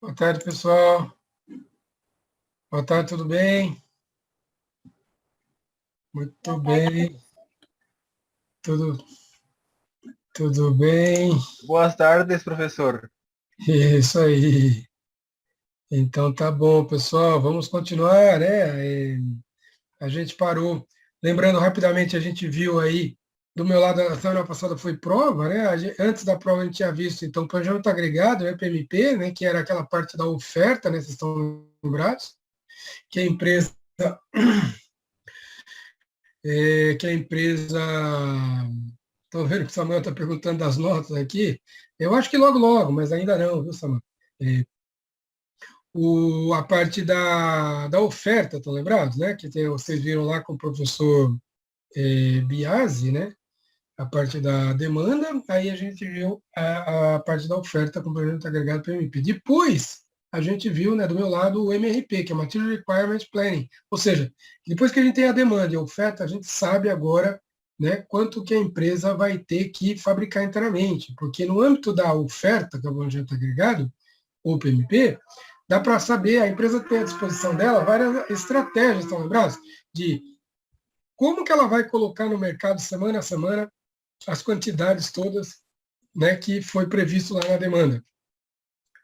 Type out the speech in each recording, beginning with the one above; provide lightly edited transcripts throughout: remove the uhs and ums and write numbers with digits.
Boa tarde, pessoal. Boa tarde, tudo bem? Muito Boa tarde, bem, tudo, tudo bem. Boas tardes, professor. Isso aí. Então tá bom, pessoal. Vamos continuar, né? A gente parou. Lembrando rapidamente, a gente viu aí, do meu lado, a semana passada foi prova, né? Antes da prova a gente tinha visto, então, planejamento agregado, né? PMP, né? Que era aquela parte da oferta, né? Vocês estão lembrados? Que a empresa que a empresa. Estou vendo que o Samuel está perguntando das notas aqui. Eu acho que logo, logo, mas ainda não, viu, Samuel? É, a parte da oferta, estão lembrados, né? Que vocês viram lá com o professor Biasi, né? A parte da demanda, aí a gente viu a parte da oferta com o projeto agregado PMP. Depois, a gente viu, né, do meu lado, o MRP, que é Material Requirement Planning. Ou seja, depois que a gente tem a demanda e a oferta, a gente sabe agora, né, quanto que a empresa vai ter que fabricar inteiramente. Porque no âmbito da oferta, que é o projeto agregado, ou PMP, dá para saber, a empresa tem à disposição dela várias estratégias, estão lembrados? De como que ela vai colocar no mercado semana a semana as quantidades todas, né, que foi previsto lá na demanda.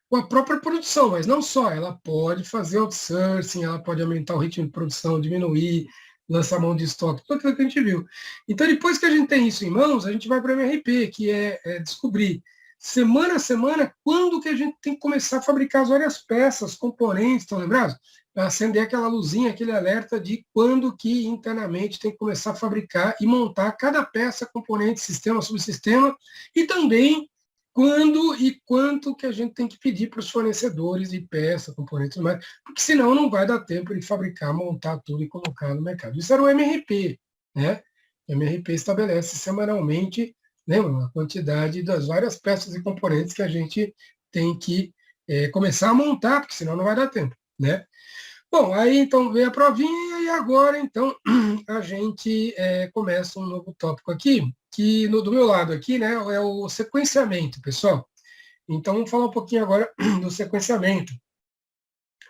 Com a própria produção, mas não só, ela pode fazer outsourcing, ela pode aumentar o ritmo de produção, diminuir, lançar mão de estoque, tudo aquilo que a gente viu. Então, depois que a gente tem isso em mãos, a gente vai para o MRP, que é descobrir semana a semana quando que a gente tem que começar a fabricar as várias peças, componentes, estão lembrados? Para acender aquela luzinha, aquele alerta de quando que internamente tem que começar a fabricar e montar cada peça, componente, sistema, subsistema, e também quando e quanto que a gente tem que pedir para os fornecedores de peça, componentes e tudo mais, porque senão não vai dar tempo de fabricar, montar tudo e colocar no mercado. Isso era o MRP, né? O MRP estabelece semanalmente, né, a quantidade das várias peças e componentes que a gente tem que começar a montar, porque senão não vai dar tempo, né? Bom, aí então veio a provinha e agora então a gente começa um novo tópico aqui, que do meu lado aqui, né, é o sequenciamento, pessoal. Então vamos falar um pouquinho agora do sequenciamento.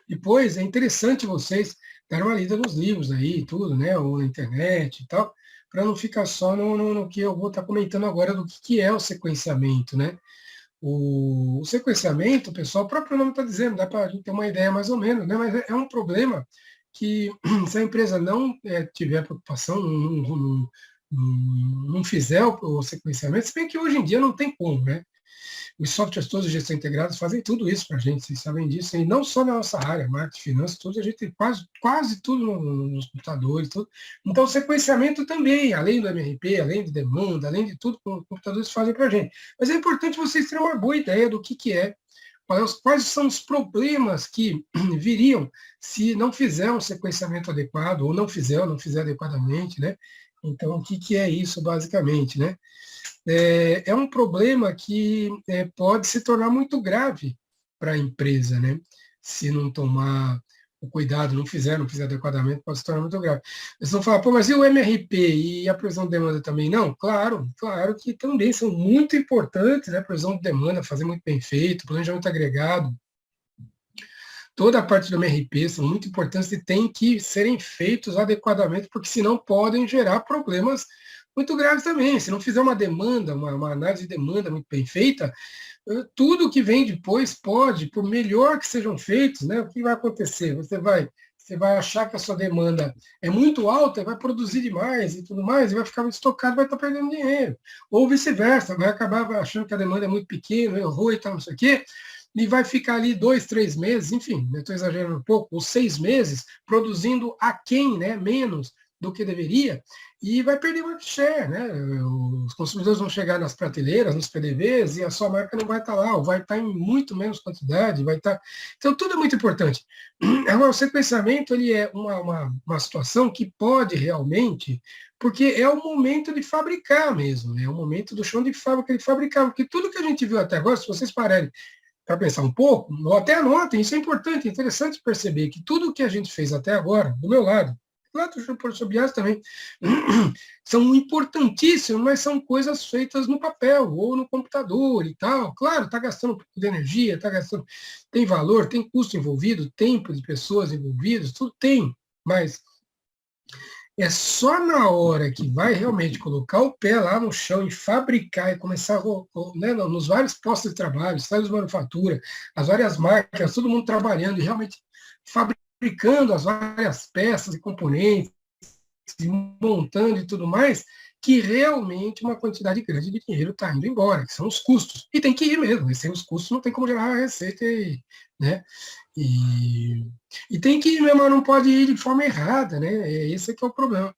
Depois é interessante vocês darem uma lida nos livros aí, tudo, né, ou na internet e tal, para não ficar só no que eu vou estar comentando agora do que é o sequenciamento, né? O sequenciamento, pessoal, o próprio nome está dizendo, dá para a gente ter uma ideia mais ou menos, né? Mas é um problema que, se a empresa não tiver preocupação, não fizer o sequenciamento, se bem que hoje em dia não tem como, né? Os softwares todos de gestão integrados fazem tudo isso para a gente, vocês sabem disso, e não só na nossa área, marketing, finanças, tudo, a gente tem quase tudo nos computadores, tudo. Então, o sequenciamento também, além do MRP, além de demanda, além de tudo que os computadores fazem para a gente. Mas é importante vocês terem uma boa ideia do que é, quais são os problemas que viriam se não fizer um sequenciamento adequado, ou não fizer adequadamente, né? Então, o que é isso, basicamente, né? É um problema que pode se tornar muito grave para a empresa, né? Se não tomar o cuidado, não fizer adequadamente, pode se tornar muito grave. Eles vão falar, pô, mas e o MRP e a previsão de demanda também? Não, claro, claro que também são muito importantes, né? Previsão de demanda, fazer muito bem feito, planejamento agregado, toda a parte do MRP são muito importantes e têm que serem feitos adequadamente, porque senão podem gerar problemas muito graves também. Se não fizer uma demanda, uma análise de demanda muito bem feita, tudo que vem depois pode, por melhor que sejam feitos, né, o que vai acontecer? Você vai achar que a sua demanda é muito alta, vai produzir demais e tudo mais, e vai ficar muito estocado, vai estar perdendo dinheiro. Ou vice-versa, vai acabar achando que a demanda é muito pequena, errou e tal, não sei o quê, e vai ficar ali 2, 3 meses, enfim, estou exagerando um pouco, ou 6 meses, produzindo aquém, né, menos do que deveria, e vai perder market share, né? Os consumidores vão chegar nas prateleiras, nos PDVs, e a sua marca não vai estar lá, ou vai estar em muito menos quantidade, vai estar. Então, tudo é muito importante. Agora, o sequenciamento ele é uma situação que pode realmente, porque é o momento de fabricar mesmo, é o momento do chão de fábrica de fabricar, porque tudo que a gente viu até agora, se vocês pararem para pensar um pouco, ou até anotem, isso é importante, é interessante perceber que tudo que a gente fez até agora, do meu lado, lá do professor Bias também, são importantíssimos, mas são coisas feitas no papel ou no computador e tal. Claro, está gastando um pouco de energia, está gastando, tem valor, tem custo envolvido, tempo de pessoas envolvidas, tudo tem, mas é só na hora que vai realmente colocar o pé lá no chão e fabricar e começar né, nos vários postos de trabalho, silos de manufatura, as várias máquinas, todo mundo trabalhando e realmente fabricando as várias peças e componentes, e montando e tudo mais, que realmente uma quantidade grande de dinheiro está indo embora, que são os custos. E tem que ir mesmo, e sem os custos não tem como gerar receita, né? E, e tem que ir mesmo, não pode ir de forma errada, né? Esse é que é o problema.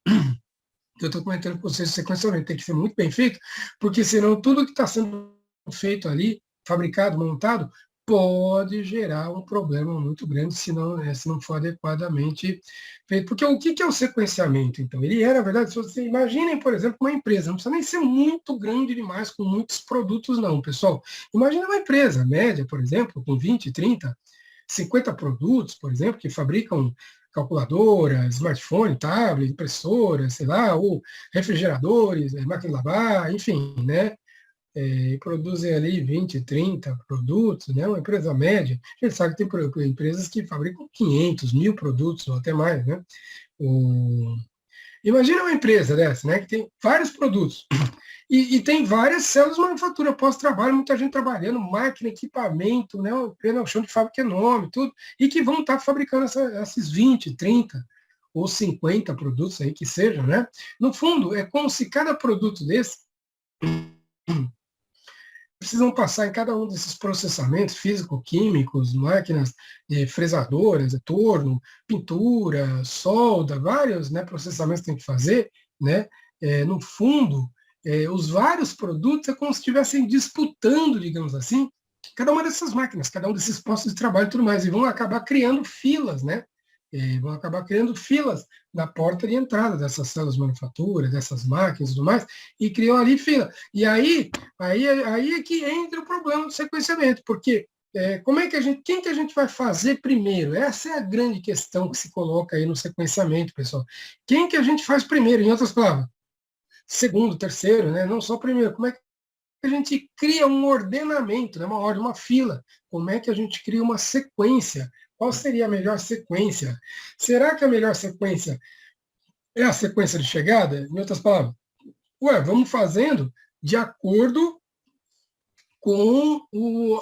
Eu estou comentando com vocês, o sequenciamento tem que ser muito bem feito, porque senão tudo que está sendo feito ali, fabricado, montado, pode gerar um problema muito grande se não for adequadamente feito. Porque o que é o sequenciamento, então? Ele é, na verdade, se você imaginem, por exemplo, uma empresa, não precisa nem ser muito grande demais, com muitos produtos, não, pessoal. Imagina uma empresa média, por exemplo, com 20, 30, 50 produtos, por exemplo, que fabricam calculadora, smartphone, tablet, impressora, sei lá, ou refrigeradores, máquina de lavar, enfim, né? Produzem ali 20, 30 produtos, né? Uma empresa média. A gente sabe que tem empresas que fabricam 500, 1000 produtos, ou até mais, né? O... Imagina uma empresa dessa, né? Que tem vários produtos. E tem várias células de manufatura pós-trabalho, muita gente trabalhando, máquina, equipamento, né, o chão de fábrica enorme, tudo, e que vão estar fabricando esses 20, 30 ou 50 produtos aí que sejam, né? No fundo, é como se cada produto desse precisam passar em cada um desses processamentos físico-químicos, máquinas fresadoras, torno, pintura, solda, vários, né, processamentos que tem que fazer, né? No fundo, os vários produtos é como se estivessem disputando, digamos assim, cada uma dessas máquinas, cada um desses postos de trabalho e tudo mais, e vão acabar criando filas, né? Vão acabar criando filas na porta de entrada dessas células de manufatura, dessas máquinas e tudo mais, e criam ali fila. E aí é que entra o problema do sequenciamento, porque como é que quem que a gente vai fazer primeiro? Essa é a grande questão que se coloca aí no sequenciamento, pessoal. Quem que a gente faz primeiro? Em outras palavras, segundo, terceiro, né? Não só primeiro. Como é que a gente cria um ordenamento, né? Uma ordem, uma fila? Como é que a gente cria uma sequência? Qual seria a melhor sequência? Será que a melhor sequência é a sequência de chegada? Em outras palavras, vamos fazendo de acordo com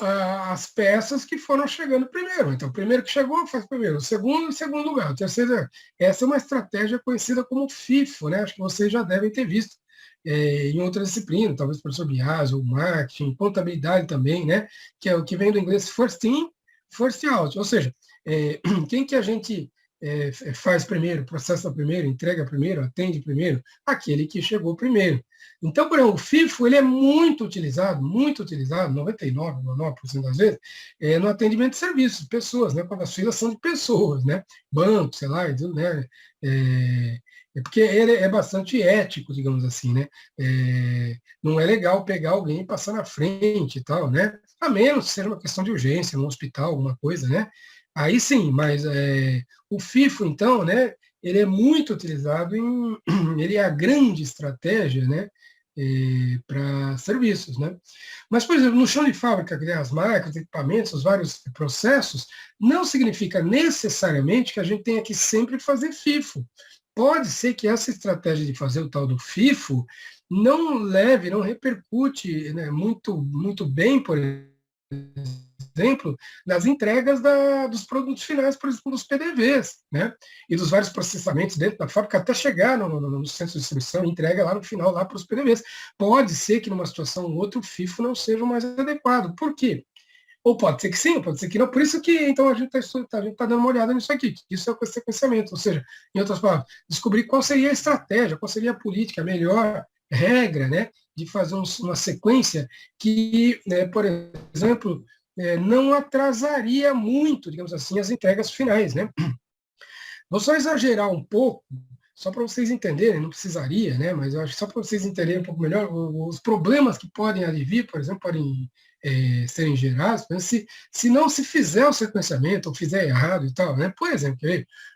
as peças que foram chegando primeiro. Então, o primeiro que chegou faz primeiro, o segundo em segundo lugar, o terceiro. Essa é uma estratégia conhecida como FIFO, né? Acho que vocês já devem ter visto em outras disciplinas, talvez o professor Bias, ou marketing, contabilidade também, né? Que é o que vem do inglês first in, first out. Ou seja, quem que a gente faz primeiro, processa primeiro, entrega primeiro, atende primeiro? Aquele que chegou primeiro. Então, por exemplo, o FIFO ele é muito utilizado, 99,9% das vezes, no atendimento de serviços, pessoas, né, quando as filas são de pessoas, né, banco, sei lá, né, porque ele é bastante ético, digamos assim, né, não é legal pegar alguém e passar na frente e tal, né, a menos que seja uma questão de urgência, num hospital, alguma coisa, né, aí sim, mas o FIFO, então, né, ele é muito utilizado ele é a grande estratégia, né, para serviços, né? Mas, por exemplo, no chão de fábrica, criar as máquinas, equipamentos, os vários processos, não significa necessariamente que a gente tenha que sempre fazer FIFO. Pode ser que essa estratégia de fazer o tal do FIFO não leve, não repercute, né, muito bem, por exemplo, nas entregas dos produtos finais, por exemplo, dos PDVs, né? E dos vários processamentos dentro da fábrica até chegar no centro de distribuição e entrega lá no final, lá para os PDVs. Pode ser que numa situação ou outra o FIFO não seja o mais adequado. Por quê? Ou pode ser que sim, ou pode ser que não. Por isso que então a gente está dando uma olhada nisso aqui. Isso é o sequenciamento, ou seja, em outras palavras, descobrir qual seria a estratégia, qual seria a política, a melhor regra, né, de fazer uma sequência que, né, por exemplo, não atrasaria muito, digamos assim, as entregas finais, né? Vou só exagerar um pouco, só para vocês entenderem, não precisaria, né? Mas eu acho que só para vocês entenderem um pouco melhor os problemas que podem advir, por exemplo, podem serem gerados, né? Se não se fizer o sequenciamento, ou fizer errado e tal, né? Por exemplo,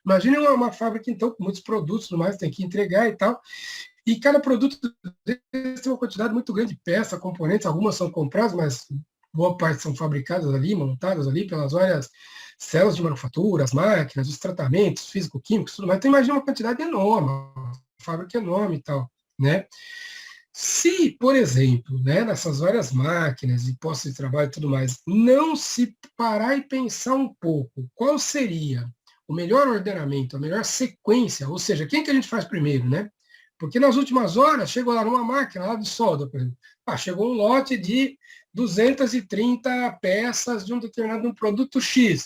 imagine uma fábrica, então, com muitos produtos, tudo mais, tem que entregar e tal, e cada produto tem uma quantidade muito grande de peças, componentes, algumas são compradas, mas boa parte são fabricadas ali, montadas ali pelas várias células de manufatura, as máquinas, os tratamentos físico-químicos, tudo mais. Então, imagina uma quantidade enorme, uma fábrica enorme e tal, né? Se, por exemplo, né, nessas várias máquinas e postos de trabalho e tudo mais, não se parar e pensar um pouco qual seria o melhor ordenamento, a melhor sequência, ou seja, quem que a gente faz primeiro, né? Porque nas últimas horas chegou lá numa máquina lá de solda, por exemplo. Chegou um lote de 230 peças de um determinado produto X.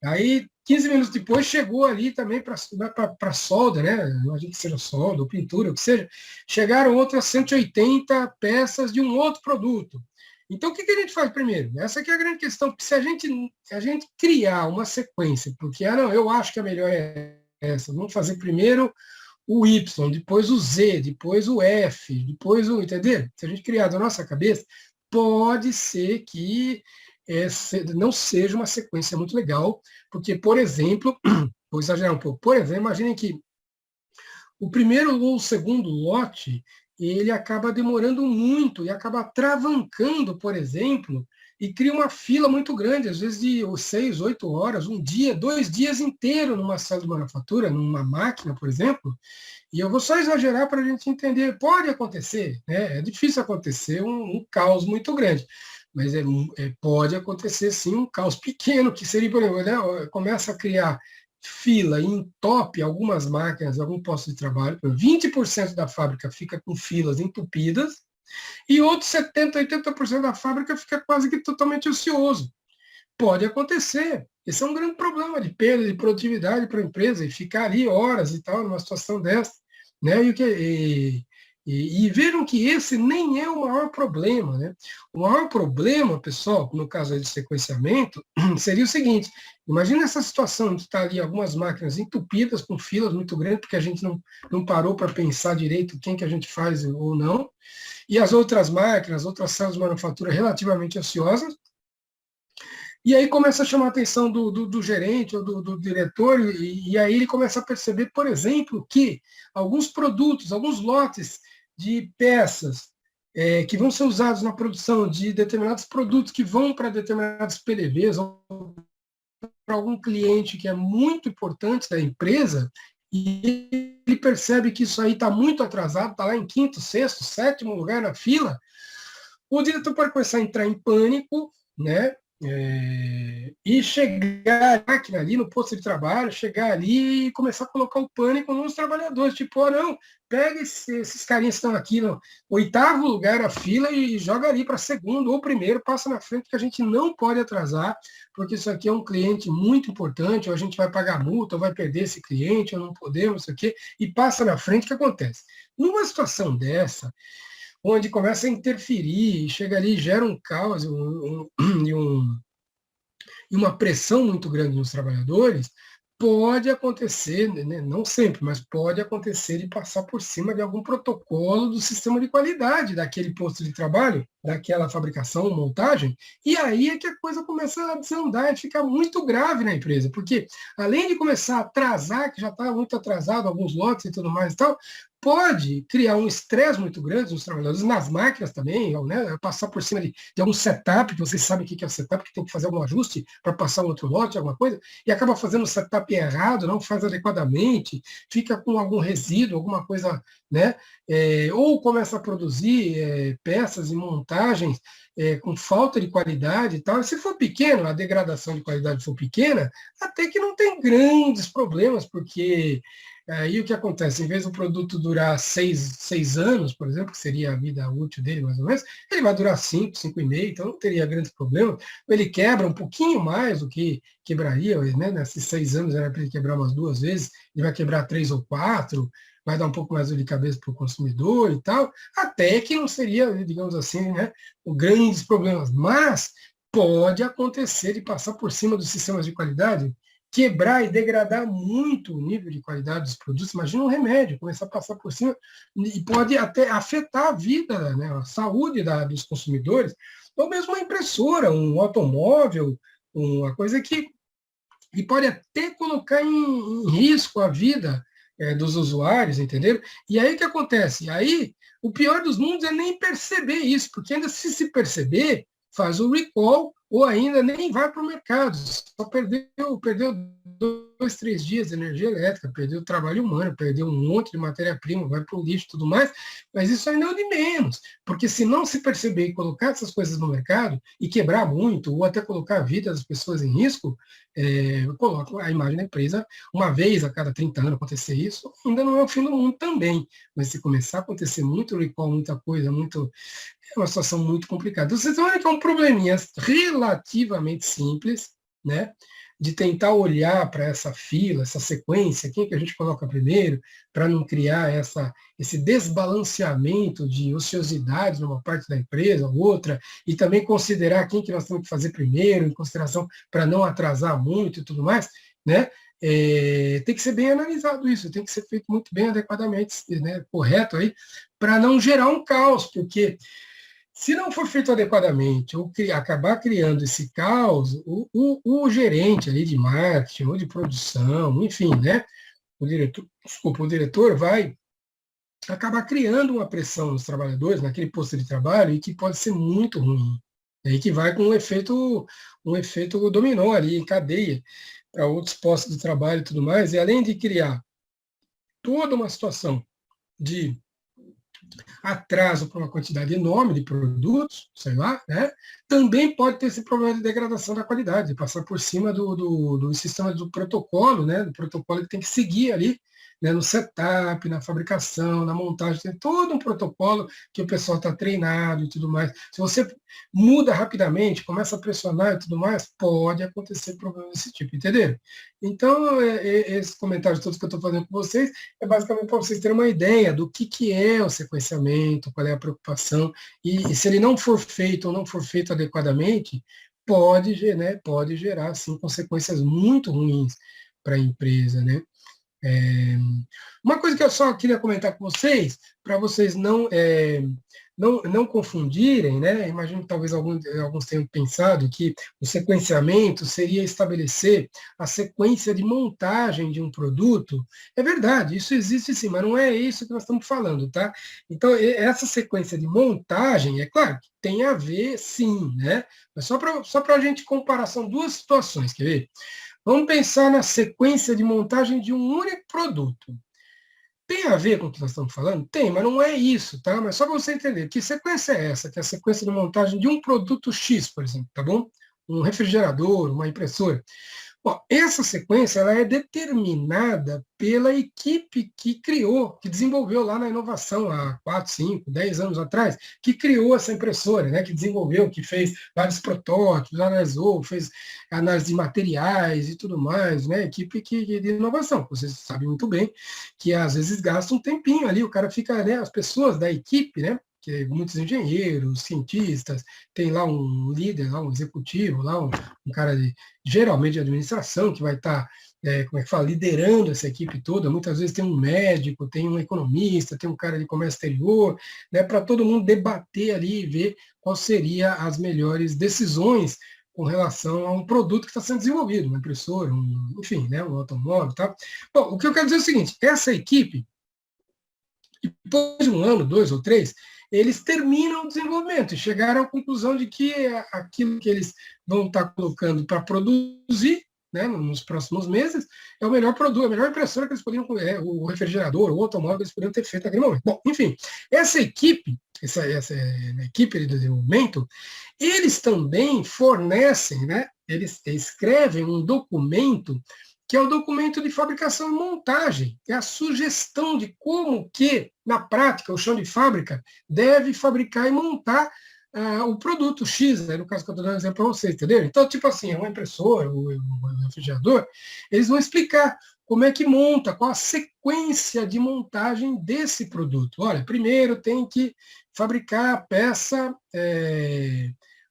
Aí, 15 minutos depois, chegou ali também para solda, né? Imagina que seja solda ou pintura, o que seja. Chegaram outras 180 peças de um outro produto. Então, o que a gente faz primeiro? Essa que é a grande questão, porque se a gente criar uma sequência, porque, não, eu acho que a melhor é essa, vamos fazer primeiro o Y, depois o Z, depois o F, depois o, entendeu? Se a gente criar da nossa cabeça, pode ser que não seja uma sequência muito legal, porque, por exemplo, vou exagerar um pouco, por exemplo, imaginem que o primeiro ou o segundo lote, ele acaba demorando muito e acaba travancando, por exemplo, e cria uma fila muito grande, às vezes de 6, 8 horas, um dia, 2 dias inteiros numa sala de manufatura, numa máquina, por exemplo. E eu vou só exagerar para a gente entender, pode acontecer, né? É difícil acontecer um caos muito grande, mas pode acontecer sim um caos pequeno, que seria, por exemplo, né, começa a criar fila e entope algumas máquinas, algum posto de trabalho, 20% da fábrica fica com filas entupidas, e outros 70%, 80% da fábrica fica quase que totalmente ocioso. Pode acontecer. Esse é um grande problema de perda de produtividade para a empresa, e ficar ali horas e tal, numa situação dessa. Né? E viram que esse nem é o maior problema. Né? O maior problema, pessoal, no caso de sequenciamento, seria o seguinte: imagina essa situação de estar ali algumas máquinas entupidas com filas muito grandes, porque a gente não parou para pensar direito quem que a gente faz ou não, e as outras máquinas, outras salas de manufatura relativamente ociosas. E aí começa a chamar a atenção do gerente ou do diretor, e aí ele começa a perceber, por exemplo, que alguns produtos, alguns lotes de peças que vão ser usados na produção de determinados produtos que vão para determinados PLVs ou para algum cliente que é muito importante da empresa, e ele percebe que isso aí está muito atrasado, está lá em quinto, sexto, sétimo lugar na fila, o diretor pode começar a entrar em pânico, né? E chegar a máquina ali no posto de trabalho, chegar ali e começar a colocar o pânico nos trabalhadores, tipo, não, pega esses carinhas que estão aqui no oitavo lugar a fila e joga ali para segundo ou primeiro, passa na frente, que a gente não pode atrasar, porque isso aqui é um cliente muito importante, ou a gente vai pagar multa, ou vai perder esse cliente, ou não podemos, isso aqui, e passa na frente. O que acontece? Numa situação dessa, onde começa a interferir, chega ali e gera um caos e uma pressão muito grande nos trabalhadores, pode acontecer, né, não sempre, mas pode acontecer de passar por cima de algum protocolo do sistema de qualidade daquele posto de trabalho, daquela fabricação, montagem, e aí é que a coisa começa a desandar e fica muito grave na empresa, porque além de começar a atrasar, que já está muito atrasado, alguns lotes e tudo mais e tal, pode criar um estresse muito grande nos trabalhadores, nas máquinas também, né, passar por cima de algum setup, que vocês sabem o que é o setup, que tem que fazer algum ajuste para passar um outro lote, alguma coisa, e acaba fazendo o setup errado, não faz adequadamente, fica com algum resíduo, alguma coisa, né, ou começa a produzir peças e montagens com falta de qualidade e tal. E se for pequeno, a degradação de qualidade for pequena, até que não tem grandes problemas, porque aí o que acontece? Em vez do produto durar 6 anos, por exemplo, que seria a vida útil dele, mais ou menos, ele vai durar 5, 5,5, então não teria grandes problemas. Ele quebra um pouquinho mais do que quebraria, né? Nesses 6 anos era para ele quebrar umas 2 vezes, ele vai quebrar 3 ou 4, vai dar um pouco mais de cabeça para o consumidor e tal, até que não seria, digamos assim, né, grandes problemas. Mas pode acontecer de passar por cima dos sistemas de qualidade, quebrar e degradar muito o nível de qualidade dos produtos. Imagina um remédio, começar a passar por cima, e pode até afetar a vida, né, a saúde dos consumidores, ou mesmo uma impressora, um automóvel, uma coisa que e pode até colocar em risco a vida dos usuários, entenderam? E aí o que acontece? Aí o pior dos mundos é nem perceber isso, porque ainda se perceber, faz o recall ou ainda nem vai para o mercado, só perdeu 2, 3 dias de energia elétrica, perdeu o trabalho humano, perdeu um monte de matéria-prima, vai para o lixo e tudo mais, mas isso ainda é o de menos, porque se não se perceber e colocar essas coisas no mercado e quebrar muito, ou até colocar a vida das pessoas em risco, coloco a imagem da empresa uma vez a cada 30 anos acontecer isso, ainda não é o fim do mundo também, mas se começar a acontecer muito recall, muita coisa, é uma situação muito complicada. Então, vocês vão ver que é um probleminha relativamente simples, né? De tentar olhar para essa fila, essa sequência, quem que a gente coloca primeiro, para não criar esse desbalanceamento de ociosidade numa parte da empresa, outra, e também considerar quem que nós temos que fazer primeiro, em consideração para não atrasar muito e tudo mais, né? Tem que ser bem analisado isso, tem que ser feito muito bem, adequadamente, né, correto aí, para não gerar um caos, porque se não for feito adequadamente, ou acabar criando esse caos, o gerente ali de marketing ou de produção, enfim, né, o diretor vai acabar criando uma pressão nos trabalhadores, naquele posto de trabalho, e que pode ser muito ruim. E que vai com um efeito dominó ali, em cadeia, para outros postos de trabalho e tudo mais, e além de criar toda uma situação de atraso para uma quantidade enorme de produtos, sei lá, né? Também pode ter esse problema de degradação da qualidade, passar por cima do sistema do protocolo, né? Do protocolo que tem que seguir ali, né? No setup, na fabricação, na montagem, tem todo um protocolo que o pessoal está treinado e tudo mais. Se você muda rapidamente, começa a pressionar e tudo mais, pode acontecer problemas desse tipo, entenderam? Então, esses comentários todos que eu estou fazendo com vocês é basicamente para vocês terem uma ideia do que é o sequenciamento, qual é a preocupação, e se ele não for feito ou não for feito adequadamente, pode gerar assim, consequências muito ruins para a empresa. Né? Uma coisa que eu só queria comentar com vocês, para vocês não confundirem, né? Imagino que talvez alguns tenham pensado que o sequenciamento seria estabelecer a sequência de montagem de um produto. É verdade, isso existe sim, mas não é isso que nós estamos falando, tá? Então, essa sequência de montagem, é claro, que tem a ver sim, né? Mas só para a gente comparar, são duas situações, quer ver? Vamos pensar na sequência de montagem de um único produto. Tem a ver com o que nós estamos falando? Tem, mas não é isso, tá? Mas só para você entender, que sequência é essa? Que é a sequência de montagem de um produto X, por exemplo, tá bom? Um refrigerador, uma impressora. Bom, essa sequência ela é determinada pela equipe que criou, que desenvolveu lá na inovação, há 4, 5, 10 anos atrás, que criou essa impressora, né, que desenvolveu, que fez vários protótipos, analisou, fez análise de materiais e tudo mais, né, equipe de inovação. Vocês sabem muito bem que às vezes gasta um tempinho ali, o cara fica, né, as pessoas da equipe, né, que muitos engenheiros, cientistas, tem lá um líder, lá um executivo, lá um cara geralmente de administração, que vai estar, como é que fala, liderando essa equipe toda. Muitas vezes tem um médico, tem um economista, tem um cara de comércio exterior, né, para todo mundo debater ali e ver quais seriam as melhores decisões com relação a um produto que está sendo desenvolvido, uma impressora, enfim, né, um automóvel. Tá? Bom, o que eu quero dizer é o seguinte, essa equipe, depois de um ano, 2 ou 3, eles terminam o desenvolvimento e chegaram à conclusão de que aquilo que eles vão estar colocando para produzir, né, nos próximos meses, é o melhor produto, a melhor impressora que eles poderiam, o refrigerador, o automóvel que eles poderiam ter feito naquele momento. Bom, enfim, essa equipe equipe de desenvolvimento, eles também fornecem, né, eles escrevem um documento que é o documento de fabricação e montagem, é a sugestão de como que, na prática, o chão de fábrica deve fabricar e montar o produto X, né, no caso que eu estou dando um exemplo para vocês, entendeu? Então, tipo assim, uma impressora, um refrigerador, eles vão explicar como é que monta, qual a sequência de montagem desse produto. Olha, primeiro tem que fabricar a peça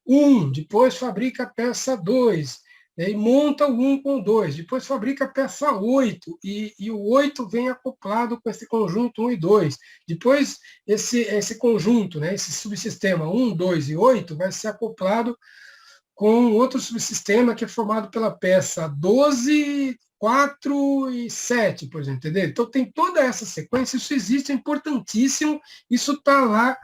1, depois fabrica a peça 2, e monta o 1 com o 2, depois fabrica a peça 8, e o 8 vem acoplado com esse conjunto 1 e 2. Depois, esse conjunto, né, esse subsistema 1, 2 e 8, vai ser acoplado com outro subsistema que é formado pela peça 12, 4 e 7, por exemplo, entendeu? Então tem toda essa sequência, isso existe, é importantíssimo, isso está lá,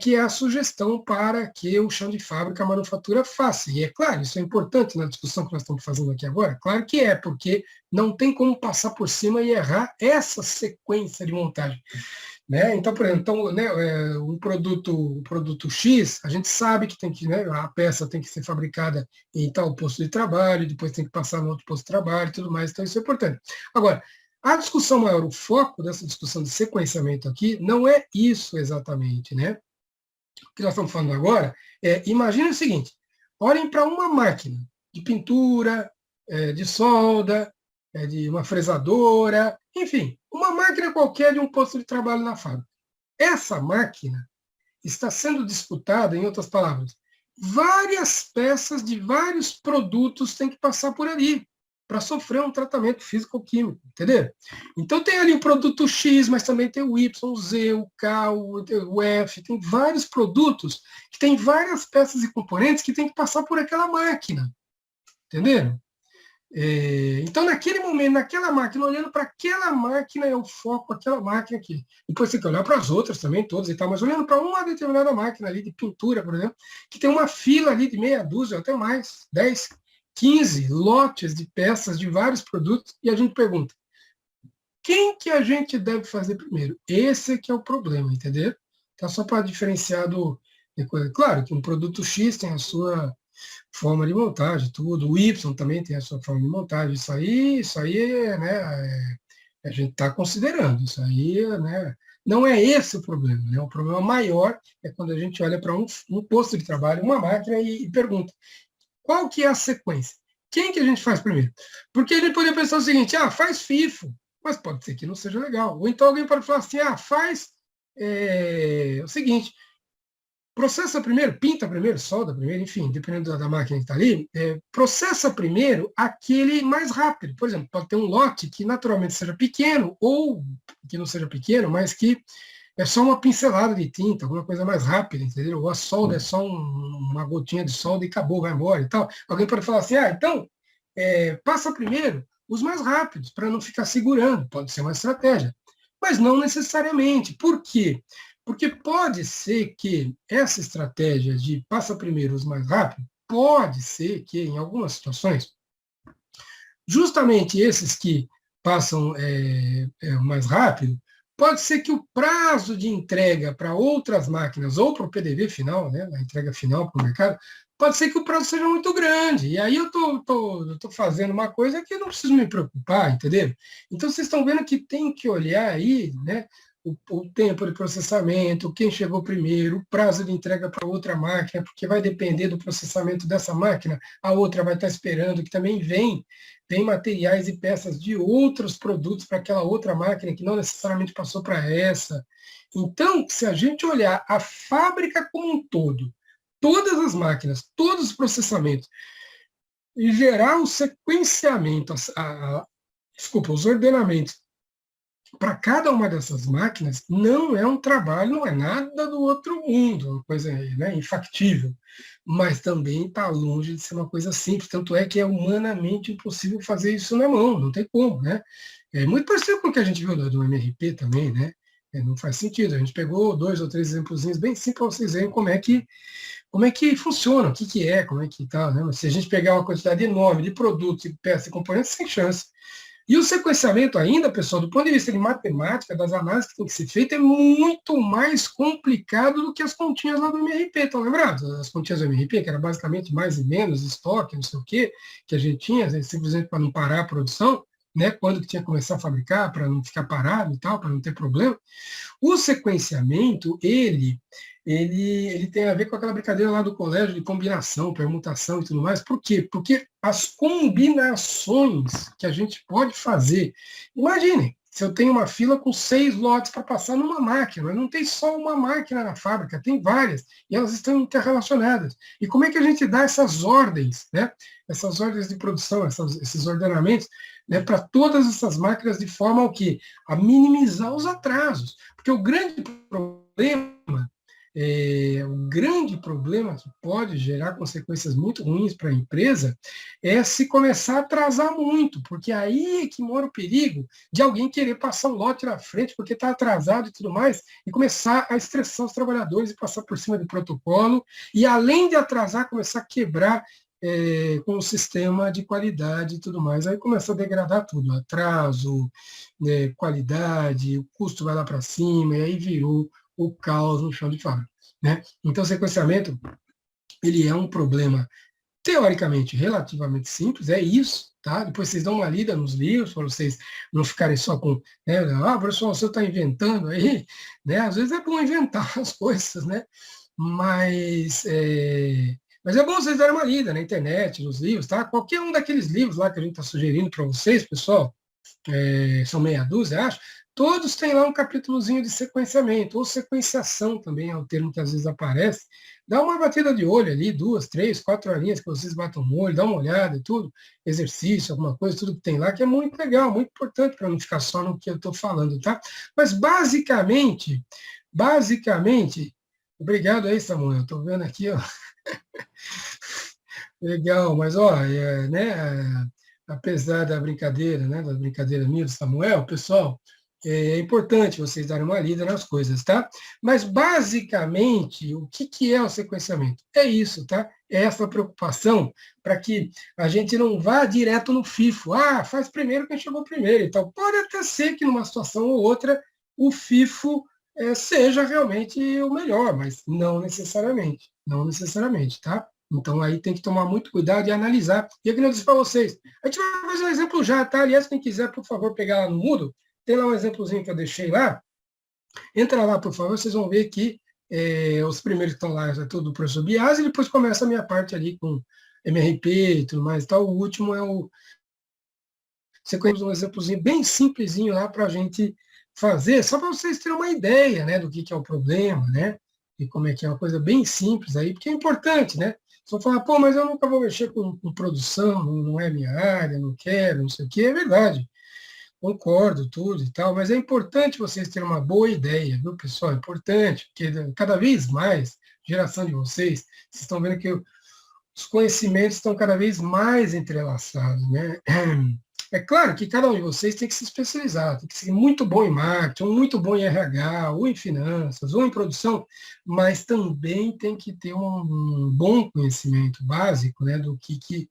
que é a sugestão para que o chão de fábrica, a manufatura faça. E é claro, isso é importante na discussão que nós estamos fazendo aqui agora, claro que é, porque não tem como passar por cima e errar essa sequência de montagem. Né? Então, por exemplo, um produto X, a gente sabe que tem que, né, a peça tem que ser fabricada em tal posto de trabalho, depois tem que passar no outro posto de trabalho e tudo mais, então isso é importante. Agora, a discussão maior, o foco dessa discussão de sequenciamento aqui, não é isso exatamente, né? O que nós estamos falando agora imagine o seguinte, olhem para uma máquina de pintura, de solda, de uma fresadora, enfim, uma máquina qualquer de um posto de trabalho na fábrica. Essa máquina está sendo disputada, em outras palavras, várias peças de vários produtos têm que passar por ali para sofrer um tratamento físico-químico, entendeu? Então tem ali o produto X, mas também tem o Y, o Z, o K, o F, tem vários produtos que têm várias peças e componentes que têm que passar por aquela máquina, entenderam? Então, naquele momento, naquela máquina, olhando para aquela máquina, é o foco, aquela máquina aqui. Depois tem que olhar para as outras também, todas e tal, mas olhando para uma determinada máquina ali de pintura, por exemplo, que tem uma fila ali de meia dúzia, até mais, 10, 15 lotes de peças de vários produtos, e a gente pergunta, quem que a gente deve fazer primeiro? Esse é que é o problema, entendeu? Tá só para diferenciar do... Claro que um produto X tem a sua forma de montagem, tudo. O Y também tem a sua forma de montagem. Isso aí né, a gente está considerando. Isso aí, né, não é esse o problema. Né? O problema maior é quando a gente olha para um posto de trabalho, uma máquina, e pergunta, qual que é a sequência? Quem que a gente faz primeiro? Porque a gente poderia pensar o seguinte, faz FIFO, mas pode ser que não seja legal. Ou então alguém pode falar assim, faz o seguinte, processa primeiro, pinta primeiro, solda primeiro, enfim, dependendo da máquina que está ali, processa primeiro aquele mais rápido. Por exemplo, pode ter um lote que naturalmente seja pequeno, ou que não seja pequeno, mas que é só uma pincelada de tinta, alguma coisa mais rápida, entendeu? Ou a solda é só uma gotinha de solda e acabou, vai embora e tal. Alguém pode falar assim, então, passa primeiro os mais rápidos, para não ficar segurando, pode ser uma estratégia. Mas não necessariamente. Por quê? Porque pode ser que essa estratégia de passa primeiro os mais rápidos, pode ser que, em algumas situações, justamente esses que passam mais rápido, pode ser que o prazo de entrega para outras máquinas, ou para o PDV final, né, a entrega final para o mercado, pode ser que o prazo seja muito grande. E aí eu tô fazendo uma coisa que eu não preciso me preocupar, entendeu? Então vocês estão vendo que tem que olhar aí, né, o tempo de processamento, quem chegou primeiro, o prazo de entrega para outra máquina, porque vai depender do processamento dessa máquina, a outra vai estar esperando, que também vem materiais e peças de outros produtos para aquela outra máquina que não necessariamente passou para essa. Então, se a gente olhar a fábrica como um todo, todas as máquinas, todos os processamentos, e gerar o sequenciamento, os ordenamentos para cada uma dessas máquinas, não é um trabalho, não é nada do outro mundo, uma coisa, né, infactível, mas também está longe de ser uma coisa simples, tanto é que é humanamente impossível fazer isso na mão, não tem como, né? É muito parecido com o que a gente viu do MRP também, né? Não faz sentido, a gente pegou 2 ou 3 exemplozinhos bem simples para vocês verem como é que funciona, o que é, como é que está, né? Mas se a gente pegar uma quantidade enorme de produtos, peças e componentes, sem chance. E o sequenciamento ainda, pessoal, do ponto de vista de matemática, das análises que tem que ser feita, é muito mais complicado do que as continhas lá do MRP, estão lembrados? As continhas do MRP, que era basicamente mais e menos, estoque, não sei o quê, que a gente tinha, simplesmente para não parar a produção, né, quando que tinha que começar a fabricar, para não ficar parado e tal, para não ter problema. O sequenciamento, ele tem a ver com aquela brincadeira lá do colégio de combinação, permutação e tudo mais. Por quê? Porque as combinações que a gente pode fazer, imaginem, se eu tenho uma fila com 6 lotes para passar numa máquina, mas não tem só uma máquina na fábrica, tem várias, e elas estão interrelacionadas. E como é que a gente dá essas ordens, né? Essas ordens de produção, esses ordenamentos, né, para todas essas máquinas de forma ao quê? A minimizar os atrasos. Porque o grande problema que pode gerar consequências muito ruins para a empresa é se começar a atrasar muito, porque aí é que mora o perigo de alguém querer passar um lote na frente porque está atrasado e tudo mais, e começar a estressar os trabalhadores e passar por cima do protocolo, e além de atrasar, começar a quebrar com o sistema de qualidade e tudo mais. Aí começa a degradar tudo, atraso, qualidade, o custo vai lá para cima, e aí virou o caos no chão de fábrica. Né? Então, o sequenciamento ele é um problema teoricamente relativamente simples, é isso, tá? Depois vocês dão uma lida nos livros, para vocês não ficarem só com, né, professor, você está inventando aí, né? Às vezes é bom inventar as coisas, né? Mas é bom vocês darem uma lida na internet, nos livros, tá? Qualquer um daqueles livros lá que a gente está sugerindo para vocês, pessoal, são meia dúzia, acho, todos têm lá um capítulozinho de sequenciamento, ou sequenciação também é o termo que às vezes aparece. Dá uma batida de olho ali, 2, 3, 4 horinhas que vocês batam o olho, dá uma olhada e tudo, exercício, alguma coisa, tudo que tem lá, que é muito legal, muito importante para não ficar só no que eu estou falando, tá? Mas basicamente, obrigado aí, Samuel, estou vendo aqui, ó. Legal, mas ó, apesar da brincadeira, né, da brincadeira minha do Samuel, pessoal, é importante vocês darem uma lida nas coisas, tá? Mas basicamente, o que é o sequenciamento? É isso, tá? É essa preocupação para que a gente não vá direto no FIFO. Ah, faz primeiro quem chegou primeiro. Então, pode até ser que numa situação ou outra o FIFO seja realmente o melhor, mas não necessariamente. Não necessariamente, tá? Então aí tem que tomar muito cuidado e analisar. E eu queria dizer para vocês, a gente vai fazer um exemplo já, tá? Aliás, quem quiser, por favor, pegar lá no Moodle, tem lá um exemplozinho que eu deixei lá. Entra lá, por favor, vocês vão ver que os primeiros que estão lá é tudo do professor Biasi, e depois começa a minha parte ali com MRP e tudo mais e tal. O último é o... Você conhece um exemplozinho bem simplesinho lá para a gente fazer, só para vocês terem uma ideia, né, do que é o problema, né? E como é que é uma coisa bem simples aí, porque é importante, né? Só falar, pô, mas eu nunca vou mexer com produção, não é minha área, não quero, não sei o quê, é verdade. Concordo, tudo e tal, mas é importante vocês terem uma boa ideia, viu, pessoal? É importante, porque cada vez mais, geração de vocês estão vendo que os conhecimentos estão cada vez mais entrelaçados, né? É claro que cada um de vocês tem que se especializar, tem que ser muito bom em marketing, ou muito bom em RH, ou em finanças, ou em produção, mas também tem que ter um bom conhecimento básico, né, do que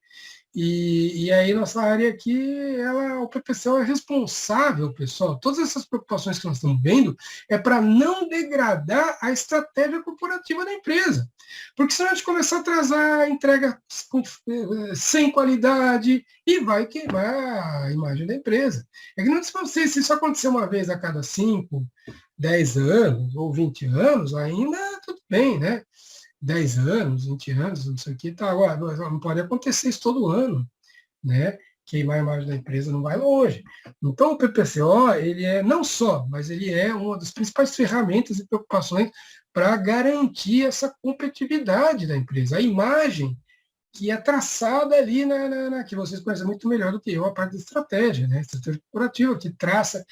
e aí nossa área aqui, o PPCO é responsável, pessoal, todas essas preocupações que nós estamos vendo é para não degradar a estratégia corporativa da empresa. Porque senão a gente começa a atrasar a entrega sem qualidade e vai queimar a imagem da empresa. É que não sei vocês, se isso acontecer uma vez a cada 5, 10 anos ou 20 anos, ainda tudo bem, né? 10 anos, 20 anos, não sei o que, tá, agora não pode acontecer isso todo ano, né? Queimar a imagem da empresa não vai longe. Então, o PPCO, ele é não só, mas ele é uma das principais ferramentas e preocupações para garantir essa competitividade da empresa. A imagem que é traçada ali que vocês conhecem muito melhor do que eu, a parte da estratégia, né? Estratégia corporativa, que traça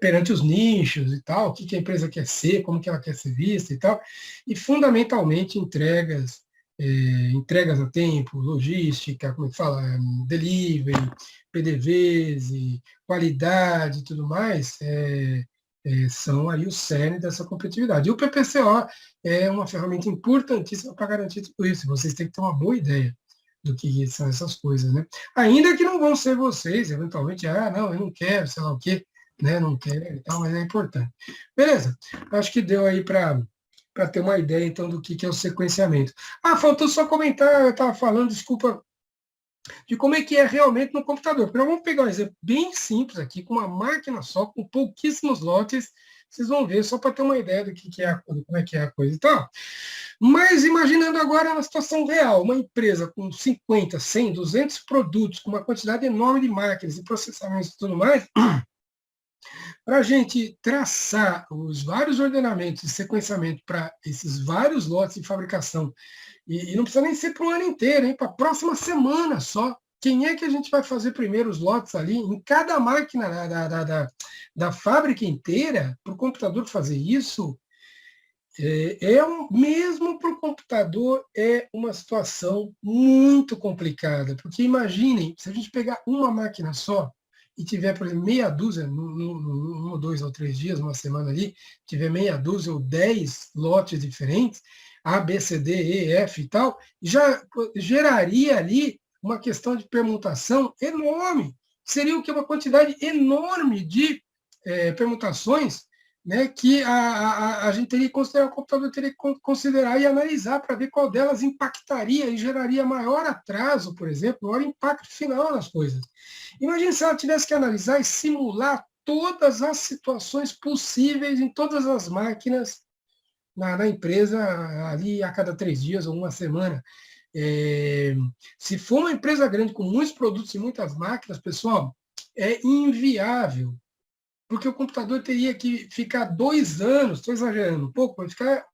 perante os nichos e tal, o que a empresa quer ser, como que ela quer ser vista e tal, e fundamentalmente entregas a tempo, logística, como é que fala, delivery, PDVs, e qualidade e tudo mais, são aí o cerne dessa competitividade. E o PPCO é uma ferramenta importantíssima para garantir tudo isso. Vocês têm que ter uma boa ideia do que são essas coisas, né? Ainda que não vão ser vocês, eventualmente, não, eu não quero, sei lá o quê, né? Não quero e tal, mas é importante. Beleza, acho que deu aí para ter uma ideia, então, do que é o sequenciamento. Faltou só comentar, eu estava falando, desculpa, de como é que é realmente no computador. Porque nós vamos pegar um exemplo bem simples aqui, com uma máquina só, com pouquíssimos lotes, vocês vão ver, só para ter uma ideia do que é como é que é a coisa e tal. Mas imaginando agora uma situação real, uma empresa com 50, 100, 200 produtos, com uma quantidade enorme de máquinas e processamentos e tudo mais, Para a gente traçar os vários ordenamentos de sequenciamento para esses vários lotes de fabricação, e não precisa nem ser para o ano inteiro, hein? Para a próxima semana só. Quem é que a gente vai fazer primeiro os lotes ali, em cada máquina da fábrica inteira, para o computador fazer isso? Mesmo para o computador, é uma situação muito complicada, porque imaginem, se a gente pegar uma máquina só e tiver, por exemplo, meia dúzia, um ou 2 ou 3 dias, uma semana ali, tiver meia dúzia ou 10 lotes diferentes, A, B, C, D, E, F e tal, já geraria ali uma questão de permutação enorme. Seria o que? Uma quantidade enorme de permutações, né, que a gente teria que considerar, o computador teria que considerar e analisar para ver qual delas impactaria e geraria maior atraso, por exemplo, maior impacto final nas coisas. Imagine se ela tivesse que analisar e simular todas as situações possíveis em todas as máquinas na empresa ali a cada 3 dias ou uma semana. Se for uma empresa grande com muitos produtos e muitas máquinas, pessoal, é inviável, porque o computador teria que ficar 2 anos, estou exagerando um pouco, vai ficar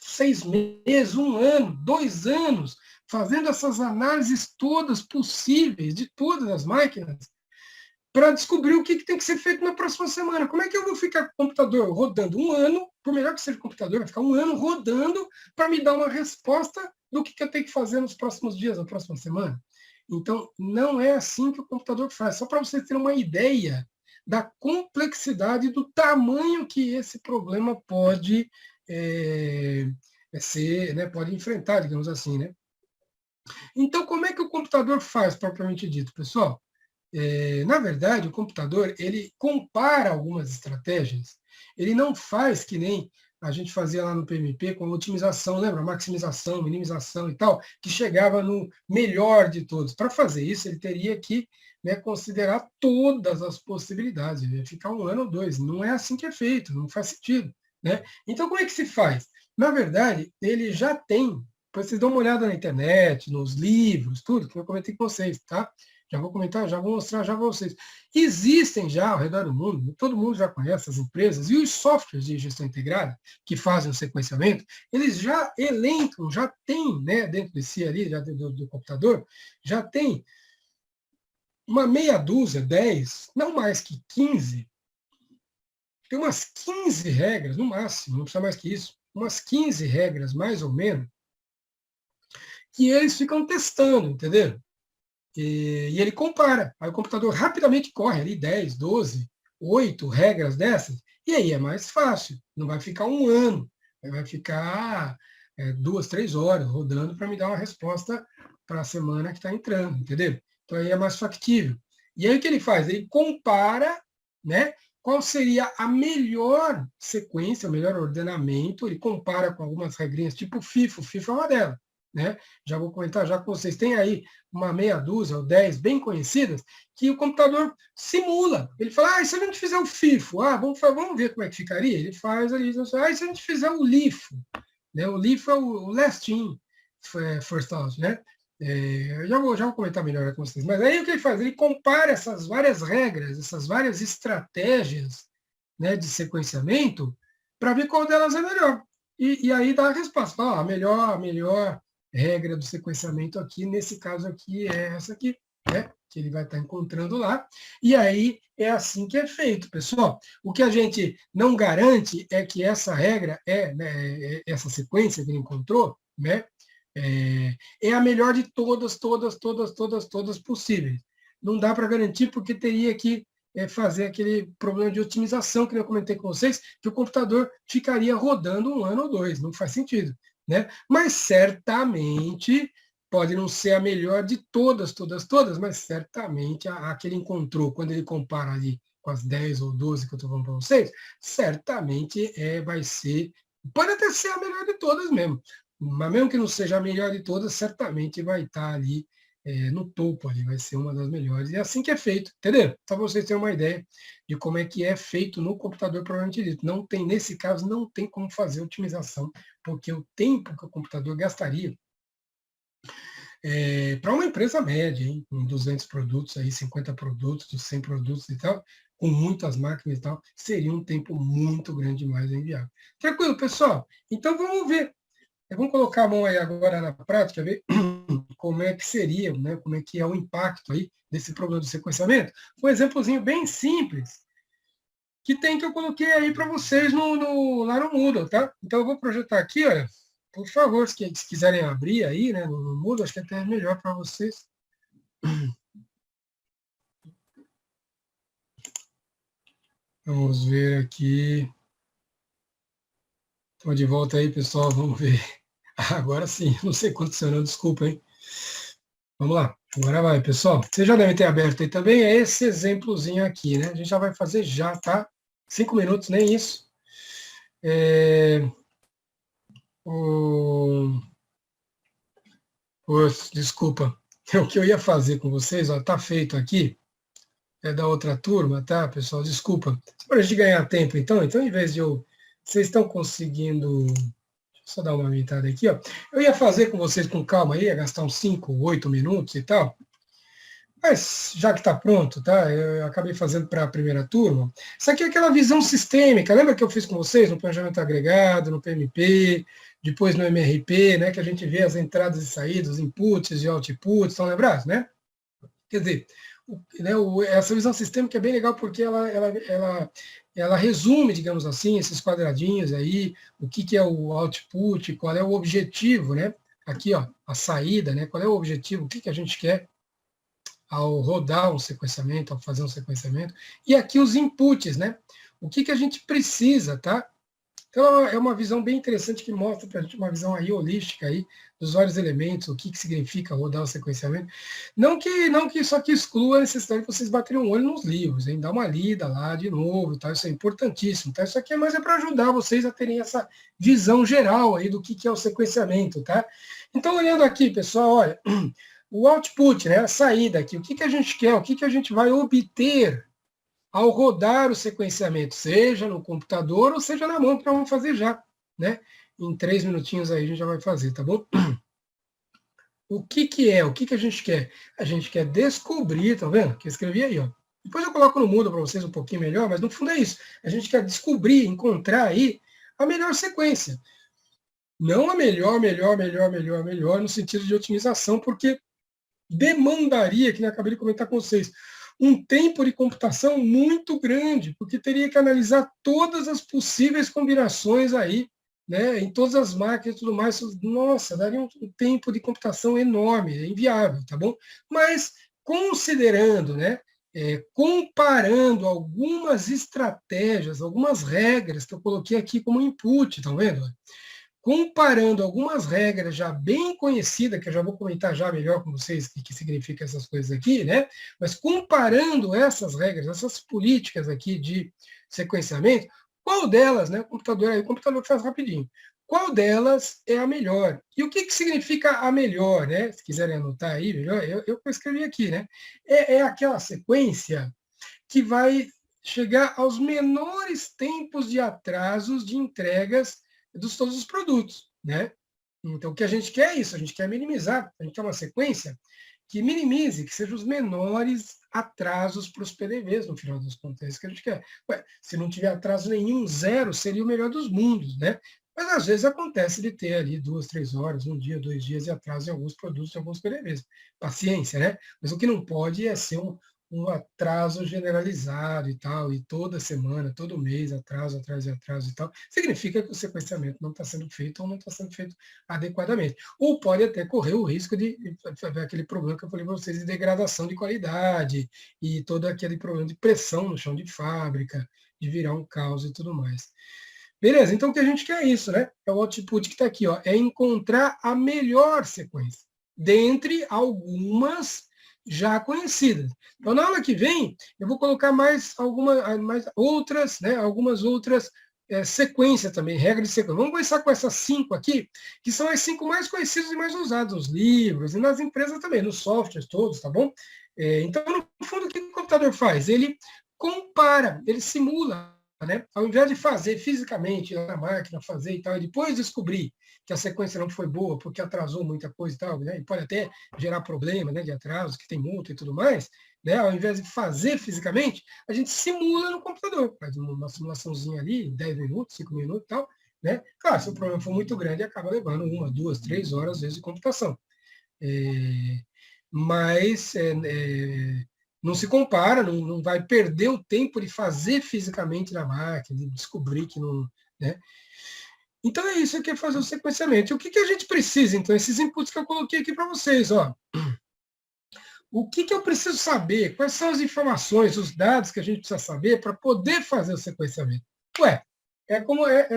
6 meses, 1 ano, 2 anos, fazendo essas análises todas possíveis de todas as máquinas, para descobrir o que tem que ser feito na próxima semana. Como é que eu vou ficar com o computador rodando 1 ano, por melhor que seja o computador, vai ficar 1 ano rodando para me dar uma resposta do que eu tenho que fazer nos próximos dias, na próxima semana? Então, não é assim que o computador faz. Só para vocês terem uma ideia da complexidade, do tamanho que esse problema pode ser, né, pode enfrentar, digamos assim, né? Então, como é que o computador faz, propriamente dito, pessoal? Na verdade, o computador, ele compara algumas estratégias, ele não faz que nem a gente fazia lá no PMP com a otimização, lembra? Maximização, minimização e tal, que chegava no melhor de todos. Para fazer isso, ele teria que, né, considerar todas as possibilidades, ele ia ficar 1 ano ou 2. Não é assim que é feito, não faz sentido, né? Então, como é que se faz? Na verdade, ele já tem, vocês dão uma olhada na internet, nos livros, tudo que eu comentei com vocês, tá? Já vou comentar, já vou mostrar já para vocês. Existem já ao redor do mundo, todo mundo já conhece as empresas, e os softwares de gestão integrada que fazem o sequenciamento, eles já elencam, já tem, né, dentro de si ali, já do computador, já tem uma meia dúzia, 10, não mais que 15, tem umas 15 regras, no máximo, não precisa mais que isso, umas 15 regras, mais ou menos, que eles ficam testando, entendeu? E ele compara. Aí o computador rapidamente corre ali 10, 12, 8 regras dessas, e aí é mais fácil. Não vai ficar 1 ano, vai ficar 2, 3 horas rodando para me dar uma resposta para a semana que está entrando, entendeu? Então aí é mais factível. E aí o que ele faz? Ele compara, né, qual seria a melhor sequência, o melhor ordenamento, ele compara com algumas regrinhas, tipo o FIFO é uma delas. Né? Já vou comentar já com vocês. Tem aí uma meia dúzia ou 10 bem conhecidas que o computador simula. Ele fala, e se a gente fizer o FIFO? Vamos ver como é que ficaria? Ele faz ali, e se a gente fizer o LIFO? Né? O LIFO é o Last In, First Out, né? Já vou comentar melhor com vocês. Mas aí o que ele faz? Ele compara essas várias regras, essas várias estratégias, né, de sequenciamento para ver qual delas é melhor. E aí dá a resposta. A melhor regra do sequenciamento aqui, nesse caso aqui, é essa aqui, né? Que ele vai estar encontrando lá. E aí é assim que é feito, pessoal. O que a gente não garante é que essa regra, né, essa sequência que ele encontrou, né, é a melhor de todas possíveis. Não dá para garantir porque teria que fazer aquele problema de otimização que eu comentei com vocês, que o computador ficaria rodando 1 ano ou 2. Não faz sentido. Né? Mas certamente pode não ser a melhor de todas, mas certamente a que ele encontrou, quando ele compara ali com as 10 ou 12 que eu estou falando para vocês, certamente vai ser, pode até ser a melhor de todas mesmo, mas mesmo que não seja a melhor de todas, certamente vai estar ali no topo, ali vai ser uma das melhores. E é assim que é feito, entendeu? Só para vocês terem uma ideia de como é que é feito no computador propriamente dito. Não tem, nesse caso, não tem como fazer otimização, porque o tempo que o computador gastaria para uma empresa média, hein, com 200 produtos, aí, 50 produtos, 100 produtos e tal, com muitas máquinas e tal, seria um tempo muito grande mais inviável. Tranquilo, pessoal? Então vamos ver. Vamos colocar a mão aí agora na prática, ver como é que seria, né? Como é que é o impacto aí desse problema do sequenciamento. Um exemplozinho bem simples que tem que eu coloquei aí para vocês lá no Moodle, tá? Então eu vou projetar aqui, olha, por favor, se quiserem abrir aí, né, no Moodle, acho que até é melhor para vocês. Vamos ver aqui. Estou de volta aí, pessoal, vamos ver. Agora sim, não sei o que aconteceu, não, desculpa, hein? Vamos lá, agora vai, pessoal. Vocês já devem ter aberto aí também, é esse exemplozinho aqui, né? A gente já vai fazer já, tá? 5 minutos, nem isso. Desculpa, o que eu ia fazer com vocês, ó, tá feito aqui, é da outra turma, tá, pessoal? Desculpa. Para a gente ganhar tempo, então, em vez de eu... Vocês estão conseguindo... Deixa eu só dar uma aumentada aqui, ó. Eu ia fazer com vocês com calma aí, ia gastar uns 5, 8 minutos e tal, mas já que está pronto, tá? Eu acabei fazendo para a primeira turma. Isso aqui é aquela visão sistêmica. Lembra que eu fiz com vocês no planejamento agregado, no PMP, depois no MRP, né? Que a gente vê as entradas e saídas, os inputs e outputs, estão lembrados, né? Quer dizer, essa visão sistêmica é bem legal porque ela resume, digamos assim, esses quadradinhos aí, o que é o output, qual é o objetivo, né? Aqui, ó, a saída, né? Qual é o objetivo, o que a gente quer ao rodar um sequenciamento, ao fazer um sequenciamento, e aqui os inputs, né? O que a gente precisa, tá? Então é uma visão bem interessante que mostra para a gente uma visão aí holística aí dos vários elementos, o que significa rodar o sequenciamento. Não que isso aqui exclua a necessidade de vocês baterem um olho nos livros, hein? Dá uma lida lá de novo, tá? Isso é importantíssimo, tá? Isso aqui é mais para ajudar vocês a terem essa visão geral aí do que é o sequenciamento, tá? Então olhando aqui, pessoal, olha, o output, né, a saída aqui, o que a gente quer, o que a gente vai obter ao rodar o sequenciamento, seja no computador ou seja na mão, que nós vamos fazer já, né? Em 3 minutinhos aí a gente já vai fazer, tá bom? O que é, o que a gente quer? A gente quer descobrir, tá vendo? Que eu escrevi aí, ó. Depois eu coloco no Moodle para vocês um pouquinho melhor, mas no fundo é isso. A gente quer descobrir, encontrar aí a melhor sequência. Não a melhor no sentido de otimização, porque demandaria, que eu acabei de comentar com vocês, um tempo de computação muito grande, porque teria que analisar todas as possíveis combinações aí, né, em todas as máquinas e tudo mais. Nossa, daria um tempo de computação enorme, é inviável, tá bom? Mas, considerando, né, comparando algumas estratégias, algumas regras que eu coloquei aqui como input, estão vendo? Comparando algumas regras já bem conhecidas, que eu já vou comentar já melhor com vocês o que significa essas coisas aqui, né? Mas comparando essas regras, essas políticas aqui de sequenciamento, qual delas, né? O computador faz rapidinho. Qual delas é a melhor? E o que significa a melhor, né? Se quiserem anotar aí, melhor, eu escrevi aqui, né? É aquela sequência que vai chegar aos menores tempos de atrasos de entregas dos todos os produtos, né? Então, o que a gente quer é isso, a gente quer minimizar, a gente quer uma sequência que minimize, que sejam os menores atrasos para os PDVs, no final das contas, é isso que a gente quer. Ué, se não tiver atraso nenhum, zero, seria o melhor dos mundos, né? Mas, às vezes, acontece de ter ali 2, 3 horas, um dia, 2 dias de atraso em alguns produtos, em alguns PDVs. Paciência, né? Mas o que não pode é ser um atraso generalizado e tal, e toda semana, todo mês, atraso e tal, significa que o sequenciamento não está sendo feito ou não está sendo feito adequadamente. Ou pode até correr o risco de haver aquele problema que eu falei para vocês de degradação de qualidade e todo aquele problema de pressão no chão de fábrica, de virar um caos e tudo mais. Beleza, então o que a gente quer é isso, né? É o output que está aqui, ó, é encontrar a melhor sequência, dentre algumas já conhecidas. Então, na aula que vem, eu vou colocar mais outras, né, algumas outras sequências também, regras de sequência. Vamos começar com essas 5 aqui, que são as 5 mais conhecidas e mais usadas nos livros e nas empresas também, nos softwares todos, tá bom? Então, no fundo, o que o computador faz? Ele compara, ele simula, né? Ao invés de fazer fisicamente na máquina, fazer e tal, e depois descobrir que a sequência não foi boa porque atrasou muita coisa e tal, né? E pode até gerar problema, né, de atraso, que tem multa e tudo mais, né? Ao invés de fazer fisicamente, a gente simula no computador, faz uma simulaçãozinha ali, 10 minutos, 5 minutos e tal, né? Claro, se o problema for muito grande, acaba levando 1, 2, 3 horas, às vezes, de computação. Mas não se compara, não vai perder o tempo de fazer fisicamente na máquina, de descobrir que não... Né? Então é isso que é fazer o sequenciamento. E o que a gente precisa, então? Esses inputs que eu coloquei aqui para vocês. Ó. O que eu preciso saber? Quais são as informações, os dados que a gente precisa saber para poder fazer o sequenciamento? Ué,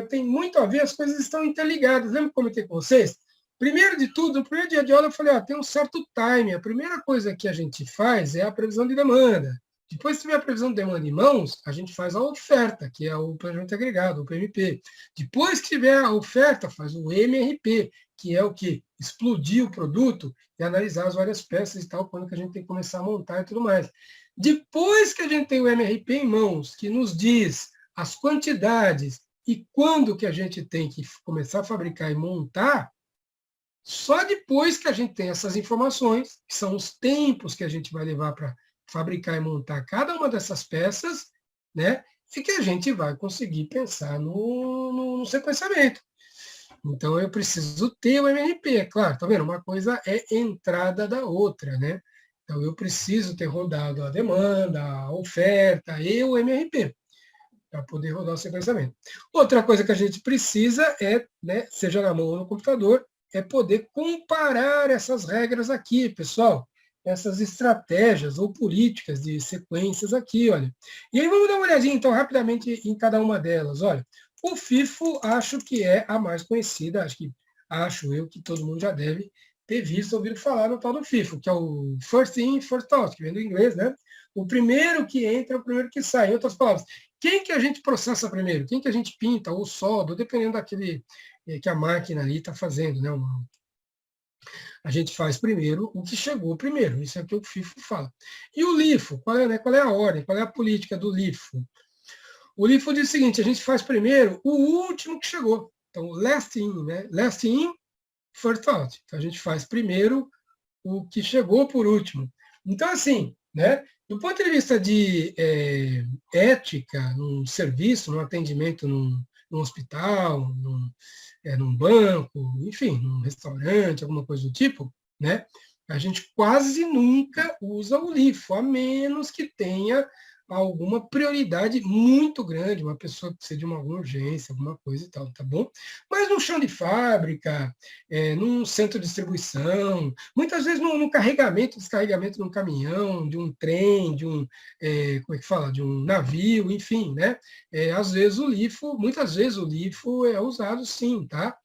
tem muito a ver, as coisas estão interligadas. Lembra que eu comentei com vocês? Primeiro de tudo, no primeiro dia de aula, eu falei, tem um certo time. A primeira coisa que a gente faz é a previsão de demanda. Depois que tiver a previsão de demanda em mãos, a gente faz a oferta, que é o planejamento agregado, o PMP. Depois que tiver a oferta, faz o MRP, que é o que? Explodir o produto e analisar as várias peças e tal, quando que a gente tem que começar a montar e tudo mais. Depois que a gente tem o MRP em mãos, que nos diz as quantidades e quando que a gente tem que começar a fabricar e montar, só depois que a gente tem essas informações, que são os tempos que a gente vai levar para fabricar e montar cada uma dessas peças, né, e que a gente vai conseguir pensar no sequenciamento. Então, eu preciso ter o MRP, claro, tá vendo? Uma coisa é entrada da outra, né? Então, eu preciso ter rodado a demanda, a oferta e o MRP para poder rodar o sequenciamento. Outra coisa que a gente precisa é, né, seja na mão ou no computador, é poder comparar essas regras aqui, pessoal, essas estratégias ou políticas de sequências aqui, olha. E aí vamos dar uma olhadinha, então, rapidamente em cada uma delas, olha. O FIFO, acho que é a mais conhecida, acho eu que todo mundo já deve ter visto, ouvido falar no tal do FIFO, que é o First In, First Out, que vem do inglês, né? O primeiro que entra é o primeiro que sai. Em outras palavras, quem que a gente processa primeiro? Quem que a gente pinta ou solda, dependendo daquele que a máquina ali está fazendo, né? A gente faz primeiro o que chegou primeiro, isso é o que o FIFO fala. E o LIFO, qual é a ordem, qual é a política do LIFO? O LIFO diz o seguinte, a gente faz primeiro o último que chegou. Então, last in, né? Last in, first out. Então, a gente faz primeiro o que chegou por último. Então, assim, né? Do ponto de vista de ética, num serviço, num atendimento num hospital, num banco, enfim, num restaurante, alguma coisa do tipo, né? A gente quase nunca usa o LIFO, a menos que tenha alguma prioridade muito grande, uma pessoa que precisa de uma urgência, alguma coisa e tal, tá bom? Mas no chão de fábrica, num centro de distribuição, muitas vezes no carregamento, descarregamento de um caminhão, de um trem, como é que fala, de um navio, enfim, né? Às vezes muitas vezes o LIFO é usado sim, tá?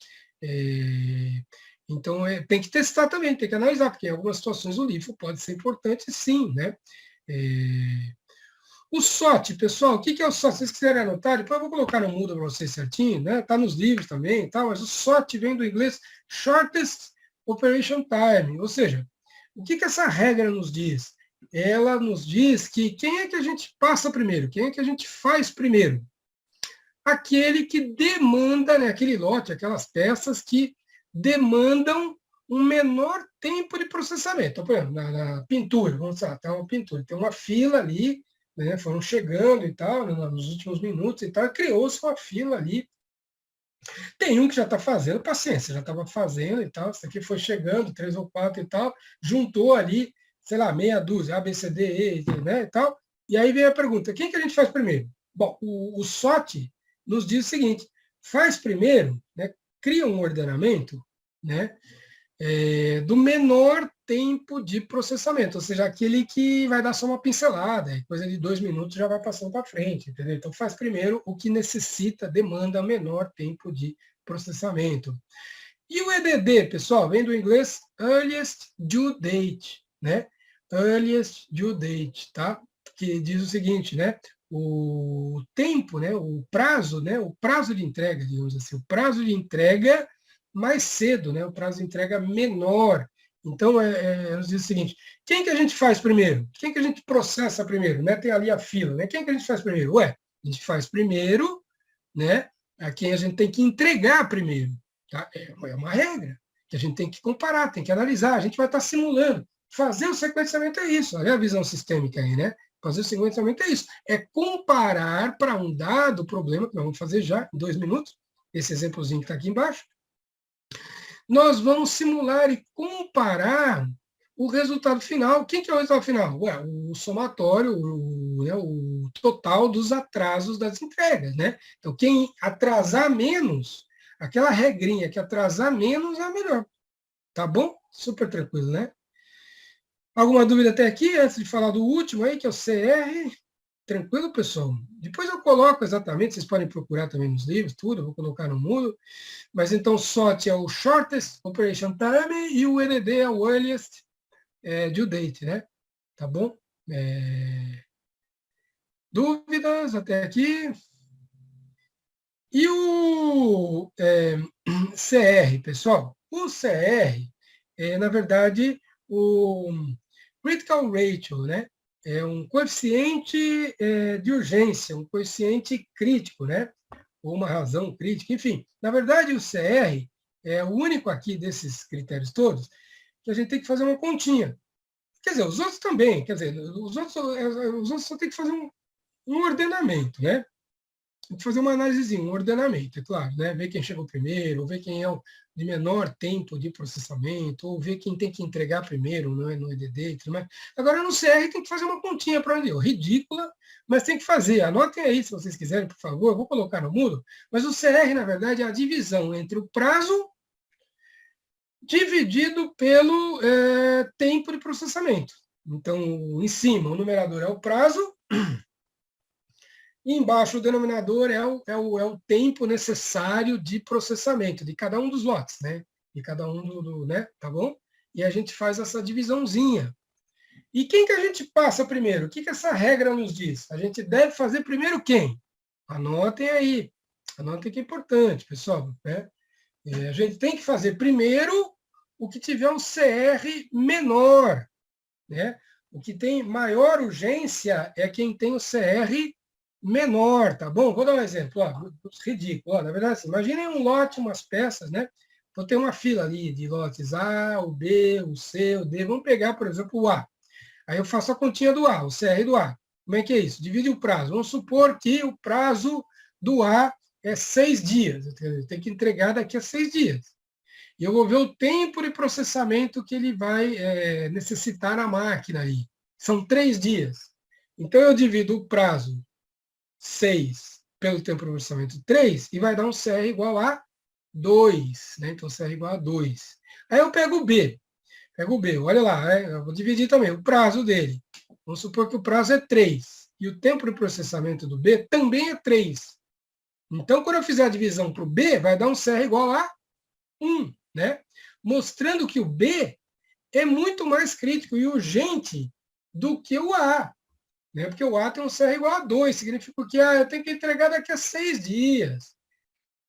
Então, tem que testar também, tem que analisar, porque em algumas situações o LIFO pode ser importante sim, né? O SWOT, pessoal, o que é o SWOT? Se vocês quiserem anotar, depois eu vou colocar no mudo para vocês certinho, né? Está nos livros também, tá? Mas o SWOT vem do inglês Shortest Operation Time, ou seja, o que essa regra nos diz? Ela nos diz que quem é que a gente passa primeiro? Quem é que a gente faz primeiro? Aquele que demanda, né, aquele lote, aquelas peças que demandam um menor tempo de processamento. Então, por exemplo, na pintura, vamos lá, tá uma pintura, tem uma fila ali, né, foram chegando e tal, né, nos últimos minutos e tal, criou-se uma fila ali. Tem um que já está fazendo, paciência, já estava fazendo e tal, isso aqui foi chegando, 3 ou 4 e tal, juntou ali, sei lá, meia dúzia, A, B, C, D, E, né, e tal, e aí vem a pergunta, quem que a gente faz primeiro? Bom, o SWOT nos diz o seguinte, faz primeiro, né, cria um ordenamento, né, do menor tempo de processamento, ou seja, aquele que vai dar só uma pincelada, coisa de 2 minutos já vai passando para frente, entendeu? Então faz primeiro o que necessita, demanda menor tempo de processamento. E o EDD, pessoal, vem do inglês Earliest Due Date, né? Earliest Due Date, tá? Que diz o seguinte, né? O tempo, né? O prazo de entrega, digamos assim, o prazo de entrega mais cedo, né? O prazo de entrega menor. Então, nos diz o seguinte, quem que a gente faz primeiro? Quem que a gente processa primeiro? Né? Tem ali a fila, né? Quem que a gente faz primeiro? Ué, a gente faz primeiro, né? A quem a gente tem que entregar primeiro. Tá? É uma regra que a gente tem que comparar, tem que analisar, a gente vai estar simulando. Fazer o sequenciamento é isso, olha a visão sistêmica aí, né? Fazer o sequenciamento é isso, é comparar para um dado problema, que nós vamos fazer já em 2 minutos, esse exemplozinho que está aqui embaixo, nós vamos simular e comparar o resultado final. Quem que é o resultado final? Ué, o somatório, o total dos atrasos das entregas, né? Então, quem atrasar menos, aquela regrinha que atrasar menos é a melhor. Tá bom? Super tranquilo, né? Alguma dúvida até aqui, antes de falar do último aí, que é o CR? Tranquilo, pessoal? Depois eu coloco exatamente, vocês podem procurar também nos livros, tudo, eu vou colocar no Moodle. Mas então, SOT é o Shortest Operation Time e o EDD é o Earliest Due Date, né? Tá bom? Dúvidas até aqui? E o CR, pessoal? O CR é, na verdade, o Critical Ratio, né? É um coeficiente de urgência, um coeficiente crítico, né? Ou uma razão crítica, enfim. Na verdade, o CR é o único aqui desses critérios todos que a gente tem que fazer uma continha. Quer dizer, os outros também, quer dizer, os outros só tem que fazer um ordenamento, né? Tem que fazer uma análise, um ordenamento, é claro, né? Ver quem chegou primeiro, ou ver quem é o de menor tempo de processamento, ou ver quem tem que entregar primeiro, não é, no EDD e tudo mais. Agora, no CR tem que fazer uma continha para onde deu. Ridícula, mas tem que fazer. Anotem aí, se vocês quiserem, por favor, eu vou colocar no Moodle. Mas o CR, na verdade, é a divisão entre o prazo dividido pelo tempo de processamento. Então, em cima, o numerador é o prazo, e embaixo o denominador é o tempo necessário de processamento de cada um dos lotes, né? De cada um né? Tá bom? E a gente faz essa divisãozinha. E quem que a gente passa primeiro? O que essa regra nos diz? A gente deve fazer primeiro quem? Anotem aí. Anotem que é importante, pessoal. Né? A gente tem que fazer primeiro o que tiver um CR menor. Né? O que tem maior urgência é quem tem o CR menor, tá bom? Vou dar um exemplo, ó, ridículo. Ó, na verdade, assim, imaginem um lote, umas peças, né? Então tem uma fila ali de lotes A, o B, o C, o D. Vamos pegar, por exemplo, o A. Aí eu faço a continha do A, o CR do A. Como é que é isso? Divide o prazo. Vamos supor que o prazo do A é 6 dias. Tem que entregar daqui a 6 dias. E eu vou ver o tempo de processamento que ele vai necessitar na máquina aí. São 3 dias. Então eu divido o prazo 6 pelo tempo de processamento 3 e vai dar um CR igual a 2. Né? Então, CR igual a 2. Aí eu pego o B. Olha lá, eu vou dividir também o prazo dele. Vamos supor que o prazo é 3. E o tempo de processamento do B também é 3. Então, quando eu fizer a divisão para o B, vai dar um CR igual a 1. Né? Mostrando que o B é muito mais crítico e urgente do que o A. Né? Porque o A tem um CR igual a 2, significa que eu tenho que entregar daqui a 6 dias.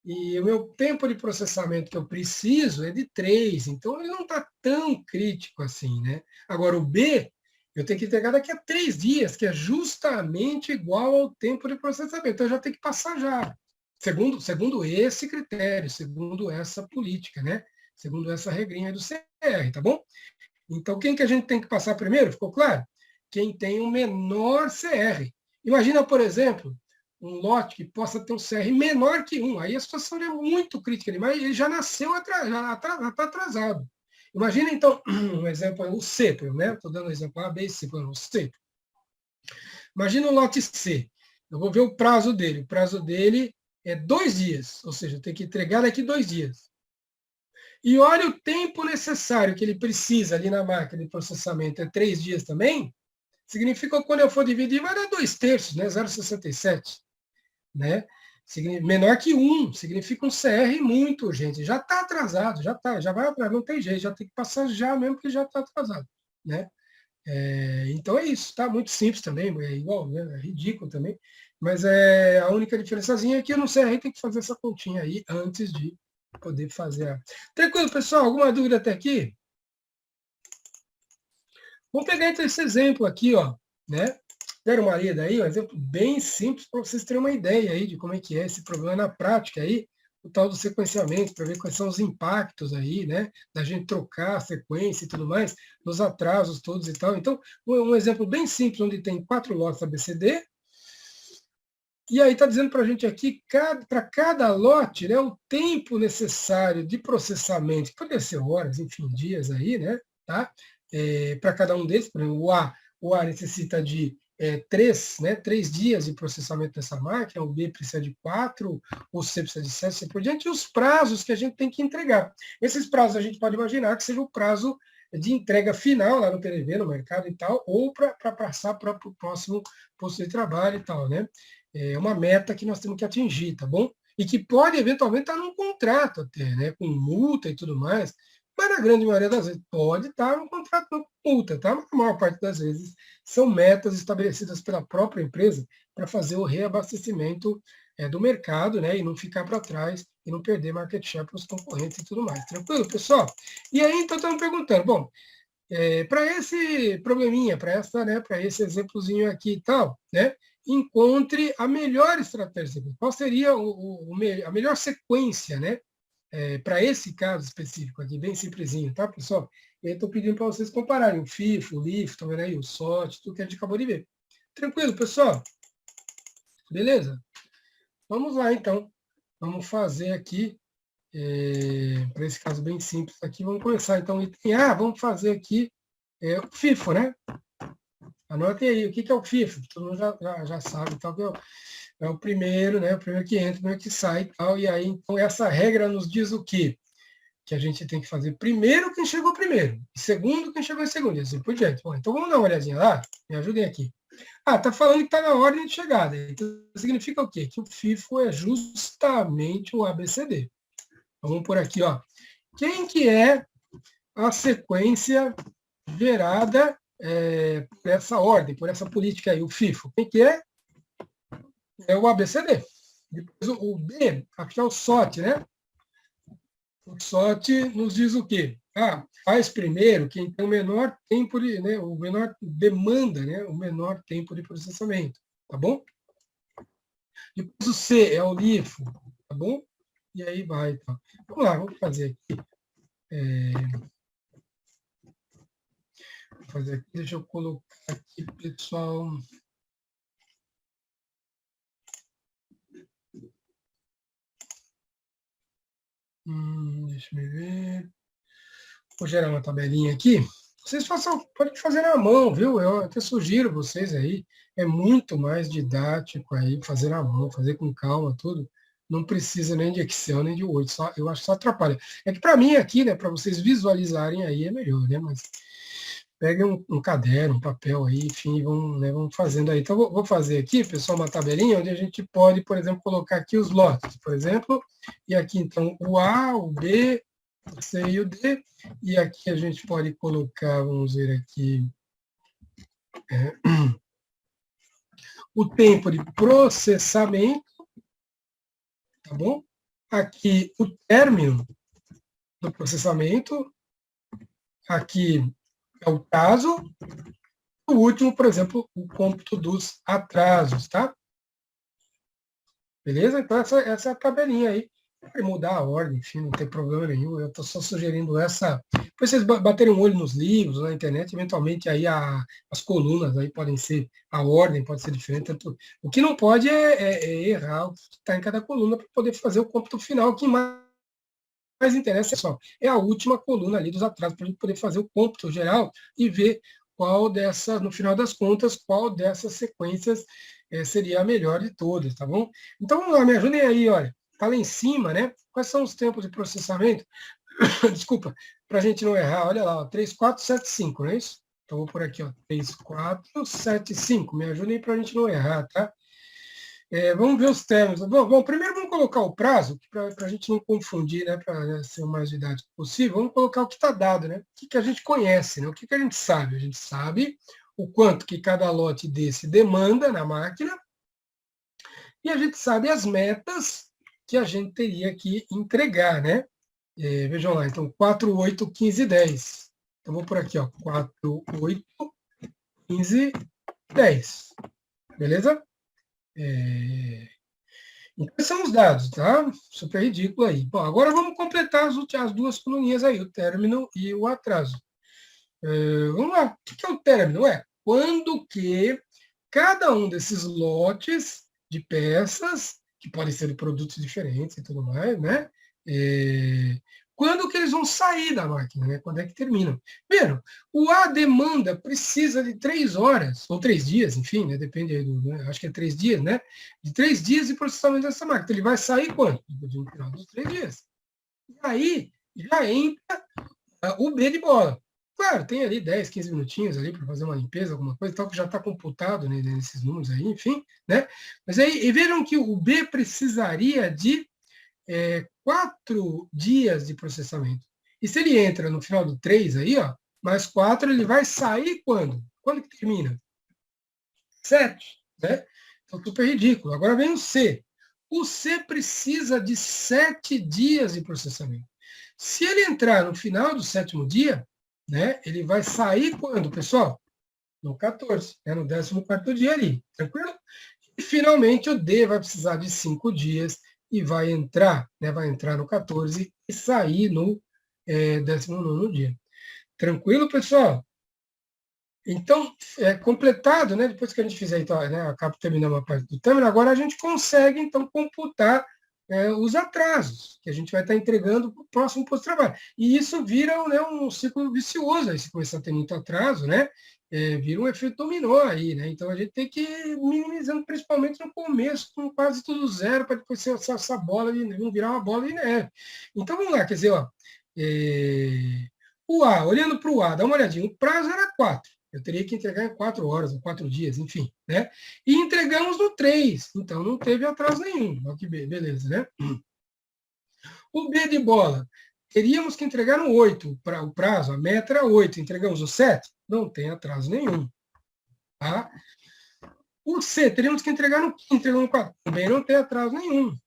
E o meu tempo de processamento que eu preciso é de 3, então ele não está tão crítico assim. Né? Agora, o B, eu tenho que entregar daqui a 3 dias, que é justamente igual ao tempo de processamento. Então, eu já tenho que passar já. Segundo esse critério, segundo essa política, né? Segundo essa regrinha do CR, tá bom? Então, quem que a gente tem que passar primeiro? Ficou claro? Quem tem o menor CR. Imagina, por exemplo, um lote que possa ter um CR menor que 1. Aí a situação é muito crítica, mas ele já nasceu, já está atrasado. Imagina, então, um exemplo, o C, né? Estou dando um exemplo A, B e C, o C. Imagina o lote C. Eu vou ver o prazo dele. O prazo dele é 2 dias, ou seja, eu tenho que entregar daqui 2 dias. E olha o tempo necessário que ele precisa ali na máquina de processamento, é 3 dias também, significa que quando eu for dividir, vai dar 2/3, né? 0,67. Né? Menor que 1, significa um CR muito urgente. Já está atrasado, já vai atrás, não tem jeito, já tem que passar já mesmo, porque já está atrasado. Né? Então é isso, tá? Muito simples também, é igual, né? É ridículo também. Mas a única diferençazinha é que no CR tem que fazer essa continha aí antes de poder fazer. Tranquilo, pessoal? Alguma dúvida até aqui? Vamos pegar então esse exemplo aqui, ó, né? Deram uma lida aí, um exemplo bem simples para vocês terem uma ideia aí de como é que é esse problema na prática aí. o tal do sequenciamento, para ver quais são os impactos aí, né, da gente trocar a sequência e tudo mais, nos atrasos todos e tal. Então, um exemplo bem simples, onde tem 4 lotes ABCD, e aí está dizendo para a gente aqui, para cada lote, né, o tempo necessário de processamento, que poderia ser horas, enfim, dias aí, né, tá? Para cada um deles, por exemplo, o A necessita de 3 dias de processamento dessa máquina, o B precisa de 4, o C precisa de 7, assim por diante, e os prazos que a gente tem que entregar. Esses prazos a gente pode imaginar que seja o prazo de entrega final lá no PDV, no mercado e tal, ou para passar para o próximo posto de trabalho e tal, né? É uma meta que nós temos que atingir, tá bom? E que pode eventualmente estar num contrato até, né? Com multa e tudo mais, mas na grande maioria das vezes pode estar num contrato com multa, tá? Mas a maior parte das vezes são metas estabelecidas pela própria empresa para fazer o reabastecimento do mercado, né? E não ficar para trás e não perder market share para os concorrentes e tudo mais. Tranquilo, pessoal? E aí, então, estamos perguntando, bom, para esse probleminha, né, para esse exemplozinho aqui e tal, né, encontre a melhor estratégia. Qual seria a melhor sequência, né, para esse caso específico aqui, bem simplesinho, tá, pessoal? Eu estou pedindo para vocês compararem o FIFO, o LIFO, estão vendo aí, o SOT, tudo que a gente acabou de ver. Tranquilo, pessoal? Beleza? Vamos lá, então. Vamos fazer aqui, para esse caso bem simples aqui, vamos começar, então, item A, vamos fazer aqui o FIFO, né? Anotem aí, o que é o FIFO? Todo mundo já sabe, tal, que é o primeiro, né? O primeiro que entra, o primeiro que sai e tal. E aí, então, essa regra nos diz o quê? Que a gente tem que fazer primeiro quem chegou primeiro, e segundo quem chegou em segundo, e assim por diante. Bom, então vamos dar uma olhadinha lá? Me ajudem aqui. Ah, tá falando que está na ordem de chegada. Então significa o quê? Que o FIFO é justamente o ABCD. Então, vamos por aqui, ó. Quem que é a sequência gerada por essa ordem, por essa política aí, o FIFO? Quem que é? É o ABCD. Depois o B, aqui é o SOT, né? O SOT nos diz o quê? Ah, faz primeiro quem tem o menor tempo de, né, o menor demanda, né, o menor tempo de processamento, tá bom? Depois o C é o LIFO, tá bom? E aí vai, tá. Vamos lá, vamos fazer aqui. Deixa eu colocar aqui, pessoal. Deixa eu ver. Vou gerar uma tabelinha aqui. Vocês podem fazer na mão, viu? Eu até sugiro vocês aí. É muito mais didático aí fazer na mão, fazer com calma tudo. Não precisa nem de Excel, nem de Word. Eu acho que só atrapalha. É que para mim aqui, né, para vocês visualizarem aí é melhor, né? Mas peguem um caderno, um papel aí, enfim, vamos fazendo aí. Então, vou fazer aqui, pessoal, uma tabelinha onde a gente pode, por exemplo, colocar aqui os lotes, por exemplo, e aqui, então, o A, o B, o C e o D, e aqui a gente pode colocar, vamos ver aqui, o tempo de processamento, tá bom? Aqui, o término do processamento, aqui é o prazo, o último, por exemplo, o cômputo dos atrasos, tá? Beleza? Então, essa é a tabelinha aí. Vai mudar a ordem, enfim, não tem problema nenhum. Eu estou só sugerindo essa. Depois vocês baterem um olho nos livros, na internet, eventualmente aí as colunas aí podem ser, a ordem pode ser diferente. Tanto, o que não pode é errar o que está em cada coluna para poder fazer o cômputo final. O que mais interessa é a última coluna ali dos atrasos, para a gente poder fazer o cômputo geral e ver qual dessas, no final das contas, qual dessas sequências seria a melhor de todas, tá bom? Então vamos lá, me ajudem aí, olha. Está lá em cima, né? Quais são os tempos de processamento? Desculpa, para a gente não errar, olha lá, ó, 3475, não é isso? Então vou por aqui, ó, 3475. Me ajudem para a gente não errar, tá? Vamos ver os termos. Bom, primeiro vamos colocar o prazo, para a gente não confundir, né, para ser o mais didático possível. Vamos colocar o que está dado, né? O que a gente conhece, né? O que a gente sabe? A gente sabe o quanto que cada lote desse demanda na máquina e a gente sabe as metas que a gente teria que entregar, né? Vejam lá, então 4, 8, 15, 10. Então vou por aqui, ó, 4, 8, 15, 10. Beleza? Então, esses são os dados, tá? Super ridículo aí. Bom, agora vamos completar as duas coluninhas aí, o término e o atraso. Vamos lá. O que é o término? Quando que cada um desses lotes de peças, que podem ser de produtos diferentes e tudo mais, né? Quando que eles vão sair da máquina, né? Quando é que terminam? Primeiro, a demanda precisa de 3 horas, ou 3 dias, enfim, né? Depende aí né? Acho que é 3 dias, né? De 3 dias de processamento dessa máquina. Então, ele vai sair quando? No final dos 3 dias. E aí já entra o B de bola. Claro, tem ali 10, 15 minutinhos ali para fazer uma limpeza, alguma coisa, tal, que já está computado, né, nesses números aí, enfim, né? Mas aí, e vejam que o B precisaria de 4 dias de processamento. E se ele entra no final do 3 aí, ó, mais 4, ele vai sair quando? Quando que termina? 7, né? Então, super ridículo. Agora vem o C. O C precisa de 7 dias de processamento. Se ele entrar no final do 7º dia, né, ele vai sair quando, pessoal? No 14, né, no 14º dia ali, tranquilo? E, finalmente, o D vai precisar de 5 dias e vai entrar, né, no 14 e sair no 19º dia. Tranquilo, pessoal? Então, completado, né, depois que a gente fizer, então, né, acaba terminando a parte do término, agora a gente consegue, então, computar os atrasos que a gente vai estar entregando para o próximo posto de trabalho. E isso vira, né, um ciclo vicioso, aí se começar a ter muito atraso, né, vira um efeito dominó aí, né? Então a gente tem que ir minimizando, principalmente no começo, com quase tudo zero, para depois ser essa bola de neve, virar uma bola de neve. Então vamos lá, quer dizer, ó, o A, olhando para o A, dá uma olhadinha, o prazo era 4. Eu teria que entregar em 4 horas, ou 4 dias, enfim, né? E entregamos no 3, então não teve atraso nenhum. Olha que beleza, né? O B de bola, teríamos que entregar no 8, o prazo, a meta era 8, entregamos no 7, não tem atraso nenhum. Tá? O C, teríamos que entregar no 15, entregamos no 4, também não tem atraso nenhum.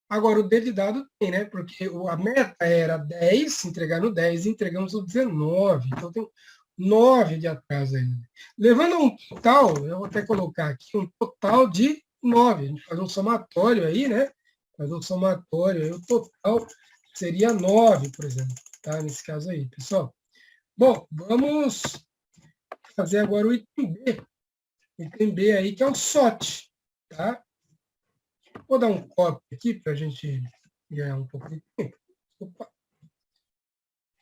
Agora, o D de dado tem, né? Porque a meta era 10, entregar no 10, e entregamos no 19. Então, tem 9 de atraso ainda. Levando a um total, eu vou até colocar aqui, um total de 9. A gente faz um somatório aí, né? Faz um somatório, aí o total seria 9, por exemplo, tá? Nesse caso aí, pessoal. Bom, vamos fazer agora o item B. O item B aí, que é o SOT, tá? Vou dar um copy aqui para a gente ganhar um pouco de tempo. Opa.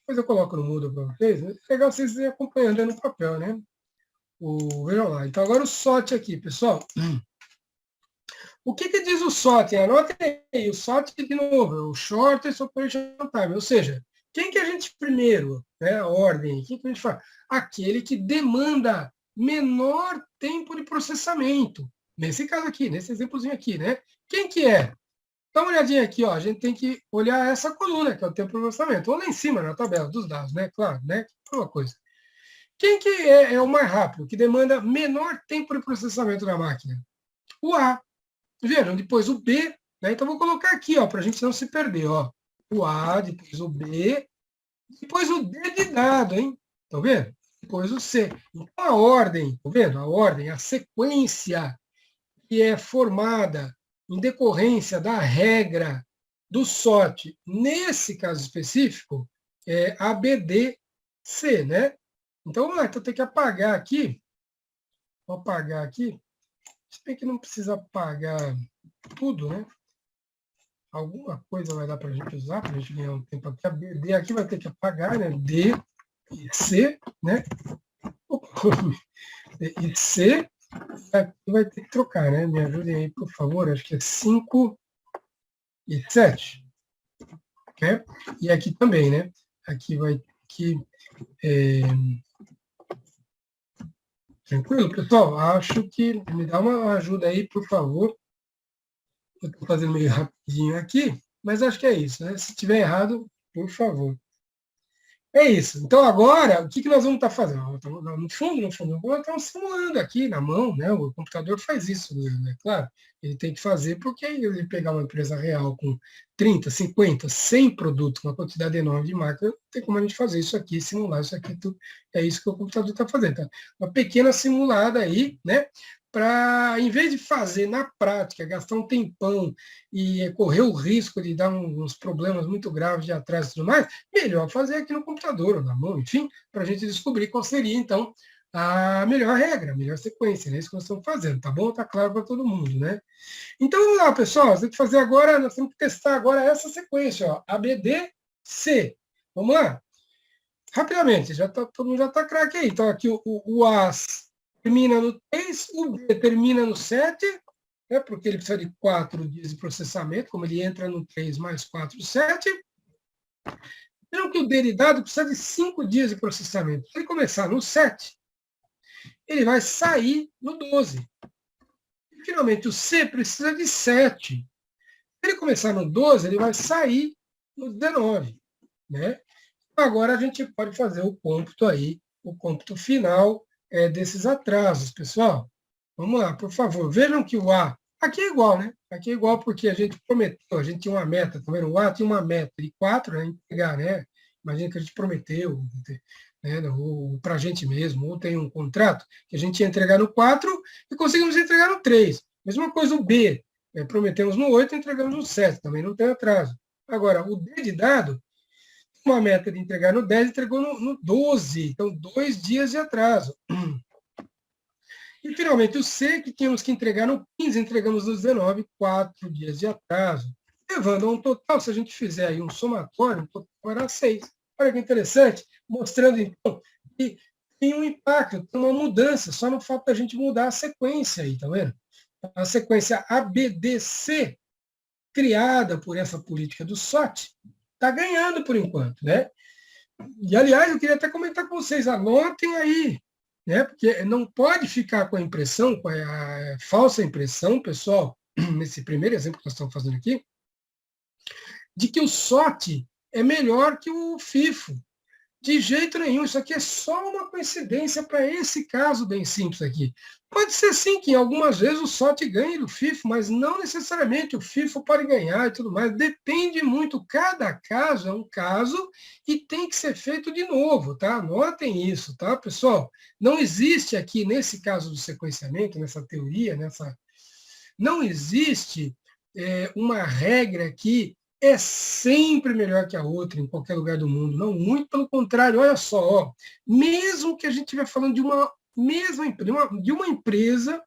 Depois eu coloco no Moodle para vocês. É legal vocês irem acompanhando no papel, né? Vejam lá. Então, agora o SOT aqui, pessoal. O que diz o SOT? Anotem aí. O SOT, de novo, é o Shortest Operation Time. Ou seja, quem que a gente primeiro, né, a ordem, quem que a gente faz? Aquele que demanda menor tempo de processamento. Nesse caso aqui, nesse exemplozinho aqui, né? Quem que é? Dá uma olhadinha aqui, ó. A gente tem que olhar essa coluna, que é o tempo de processamento. Ou lá em cima, na tabela dos dados, né? Claro, né? Uma coisa. Quem que é o mais rápido, que demanda menor tempo de processamento da máquina? O A. Viram? Depois o B, né? Então vou colocar aqui, ó, para a gente não se perder, ó. O A, depois o B, depois o D de dado, hein? Estão vendo? Depois o C. Então a ordem, estão vendo? A ordem, a sequência que é formada em decorrência da regra do SOT, nesse caso específico, é ABDC, né? Então, vamos lá, então tem que apagar aqui. Vou apagar aqui. Se bem que não precisa apagar tudo, né? Alguma coisa vai dar para a gente usar, para a gente ganhar um tempo aqui. A BD aqui vai ter que apagar, né? D e C, né? D e C. Aqui vai ter que trocar, né? Me ajudem aí, por favor. Acho que é 5 e 7. Né? E aqui também, né? Aqui vai ter que... Tranquilo, pessoal? Acho que... Me dá uma ajuda aí, por favor. Eu estou fazendo meio rapidinho aqui, mas acho que é isso, né? Se tiver errado, por favor. É isso. Então, agora, o que nós vamos estar fazendo? No fundo, nós estamos simulando aqui na mão, né? O computador faz isso, né? Claro, ele tem que fazer porque ele pegar uma empresa real com 30, 50, 100 produtos, uma quantidade enorme de máquina, não tem como a gente fazer isso aqui, simular isso aqui, tudo. É isso que o computador está fazendo. Tá? Uma pequena simulada aí, né? Para, em vez de fazer na prática, gastar um tempão e correr o risco de dar uns problemas muito graves de atraso e tudo mais, melhor fazer aqui no computador ou na mão, enfim, para a gente descobrir qual seria, então, a melhor regra, a melhor sequência, né? Isso que nós estamos fazendo, tá bom? Tá claro para todo mundo, né? Então vamos lá, pessoal. Nós temos que fazer agora, nós temos que testar agora essa sequência, ó, ABDC. Vamos lá? Rapidamente, todo mundo já está craque aí. Então, aqui o A termina no 3, o B termina no 7, né, porque ele precisa de 4 dias de processamento, como ele entra no 3 mais 4, 7. Vejam que o D de dado precisa de 5 dias de processamento. Se ele começar no 7, ele vai sair no 12. E, finalmente, o C precisa de 7. Se ele começar no 12, ele vai sair no 19. Né? Agora a gente pode fazer o cômputo aí, o cômputo final desses atrasos, pessoal. Vamos lá, por favor. Vejam que o A, aqui é igual, né? Aqui é igual porque a gente prometeu, a gente tinha uma meta, tá vendo? O A tinha uma meta de 4, né? Entregar, né? Imagina que a gente prometeu, né? Para a gente mesmo, ou tem um contrato que a gente ia entregar no 4 e conseguimos entregar no 3. Mesma coisa o B, prometemos no 8 e entregamos no 7, também não tem atraso. Agora, o D de dado, uma meta de entregar no 10, entregou no 12, então 2 dias de atraso. E, finalmente, o C, que tínhamos que entregar no 15, entregamos no 19, 4 dias de atraso. Levando a um total, se a gente fizer aí um somatório, o total era 6. Olha que interessante, mostrando, então, que tem um impacto, tem uma mudança, só no fato da gente mudar a sequência aí, tá vendo? A sequência ABDC, criada por essa política do SOT, está ganhando por enquanto, né? E, aliás, eu queria até comentar com vocês, anotem aí, né? Porque não pode ficar com a impressão, com a falsa impressão, pessoal, nesse primeiro exemplo que nós estamos fazendo aqui, de que o SOT é melhor que o FIFO. De jeito nenhum, isso aqui é só uma coincidência para esse caso bem simples aqui. Pode ser sim que algumas vezes o SOT ganhe do FIFO, mas não necessariamente o FIFO pode ganhar e tudo mais. Depende muito, cada caso é um caso e tem que ser feito de novo, tá? Anotem isso, tá, pessoal? Não existe aqui, nesse caso do sequenciamento, nessa teoria, não existe uma regra que é sempre melhor que a outra em qualquer lugar do mundo. Não, muito pelo contrário. Olha só, ó, mesmo que a gente estiver falando de uma empresa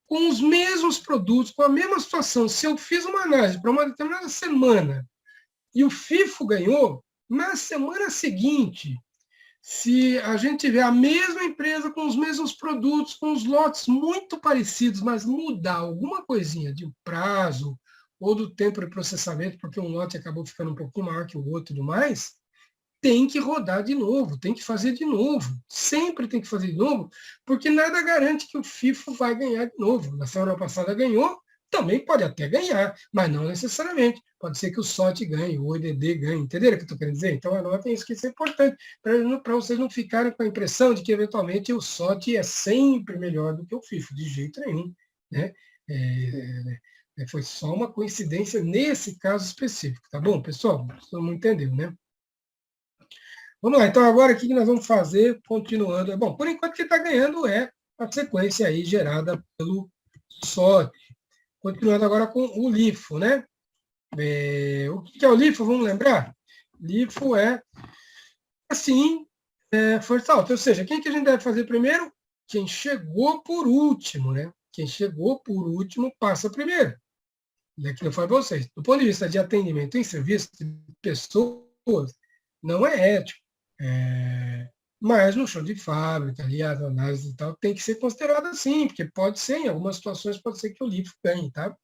com os mesmos produtos, com a mesma situação, se eu fiz uma análise para uma determinada semana e o FIFO ganhou, na semana seguinte, se a gente tiver a mesma empresa com os mesmos produtos, com os lotes muito parecidos, mas mudar alguma coisinha de prazo, ou do tempo de processamento, porque um lote acabou ficando um pouquinho maior que o outro e tudo mais, tem que rodar de novo, tem que fazer de novo. Sempre tem que fazer de novo, porque nada garante que o FIFO vai ganhar de novo. Na semana passada ganhou, também pode até ganhar, mas não necessariamente. Pode ser que o SOT ganhe, o ODD ganhe. Entenderam o que eu estou querendo dizer? Então, anotem isso, que isso é importante, para vocês não ficarem com a impressão de que, eventualmente, o SOT é sempre melhor do que o FIFO, de jeito nenhum. Né? Foi só uma coincidência nesse caso específico, tá bom, pessoal? Todo mundo entendeu, né? Vamos lá, então agora o que nós vamos fazer, continuando. Bom, por enquanto quem está ganhando é a sequência aí gerada pelo SOT. Continuando agora com o LIFO, né? O que é o LIFO? Vamos lembrar? LIFO é, assim, força alta. Ou seja, quem que a gente deve fazer primeiro? Quem chegou por último, né? Quem chegou por último passa primeiro. Aqui eu falo para vocês, do ponto de vista de atendimento em serviço de pessoas, não é ético. Mas no chão de fábrica, ali, as análises e tal, tem que ser considerado assim, porque pode ser, em algumas situações, pode ser que o LIFO ganhe, tá?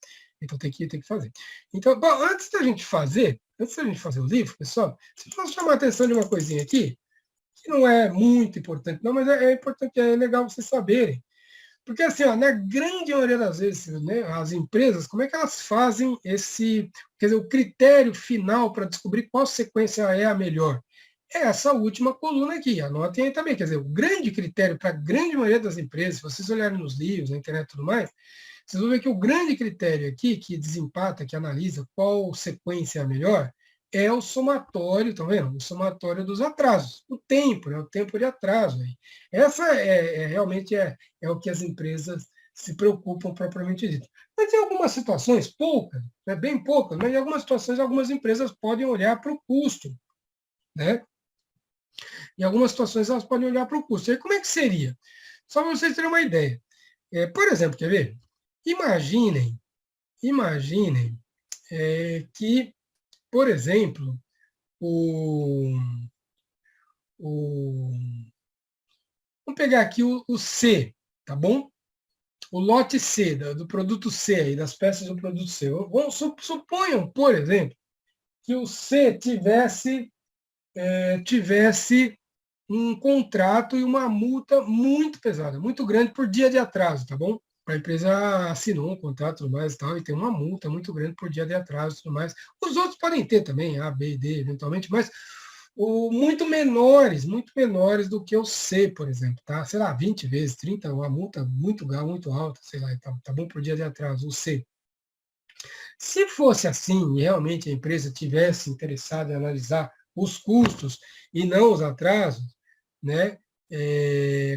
Então tem que fazer. Então, bom, antes da gente fazer o LIFO, pessoal, se eu posso chamar a atenção de uma coisinha aqui, que não é muito importante, não, mas é importante, é legal vocês saberem. Porque, assim, ó, na grande maioria das vezes, né, as empresas, como é que elas fazem quer dizer, o critério final para descobrir qual sequência é a melhor? É essa última coluna aqui, anotem aí também. Quer dizer, o grande critério para a grande maioria das empresas, se vocês olharem nos livros, na internet e tudo mais, Vocês vão ver que o grande critério aqui, que desempata, que analisa qual sequência é a melhor, é o somatório, tá vendo? O somatório dos atrasos. O tempo, né? O tempo de atraso. Aí. Essa realmente é o que as empresas se preocupam propriamente dito. Mas em algumas situações, poucas, né? Bem poucas, mas em algumas situações, algumas empresas podem olhar para o custo, né? Em algumas situações, elas podem olhar para o custo. E aí, como é que seria? Só para vocês terem uma ideia. Por exemplo, quer ver? Imaginem que, por exemplo, o, o, vamos pegar aqui o C, tá bom? O lote C, do produto C, aí, das peças do produto C. Suponham, por exemplo, que o C tivesse um contrato e uma multa muito pesada, muito grande por dia de atraso, tá bom? A empresa assinou um contrato e tudo mais e tal, e tem uma multa muito grande por dia de atraso e tudo mais. Os outros podem ter também, A, B e D, eventualmente, mas muito menores do que o C, por exemplo, tá? Sei lá, 20 vezes, 30, uma multa muito alta, sei lá, tá bom por dia de atraso, o C. Se fosse assim, e realmente a empresa tivesse interessada em analisar os custos e não os atrasos, né?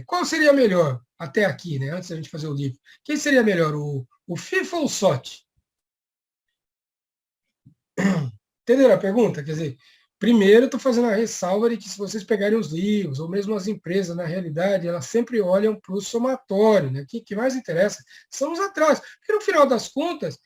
Qual seria melhor até aqui, né? Antes da gente fazer o livro? Quem seria melhor, o FIFO ou o SOT? Entenderam a pergunta? Quer dizer, primeiro eu estou fazendo a ressalva de que se vocês pegarem os livros, ou mesmo as empresas, na realidade, elas sempre olham para o somatório, né? O que mais interessa são os atrasos. Porque no final das contas,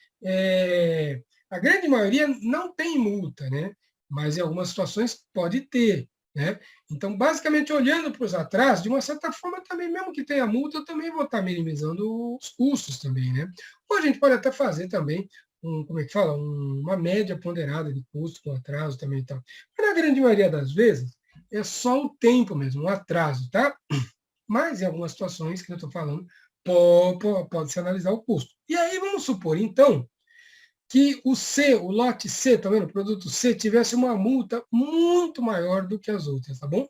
a grande maioria não tem multa, né? Mas em algumas situações pode ter, né? Então, basicamente, olhando para os atrasos, de uma certa forma, também, mesmo que tenha multa, eu também vou estar minimizando os custos também, né? Ou a gente pode até fazer também como é que fala? Uma média ponderada de custo com atraso também e tal. Mas na grande maioria das vezes, é só o tempo mesmo, o atraso, tá? Mas em algumas situações que eu estou falando, pode-se analisar o custo. E aí vamos supor, então, que o C, o lote C, tá vendo? O produto C tivesse uma multa muito maior do que as outras, tá bom?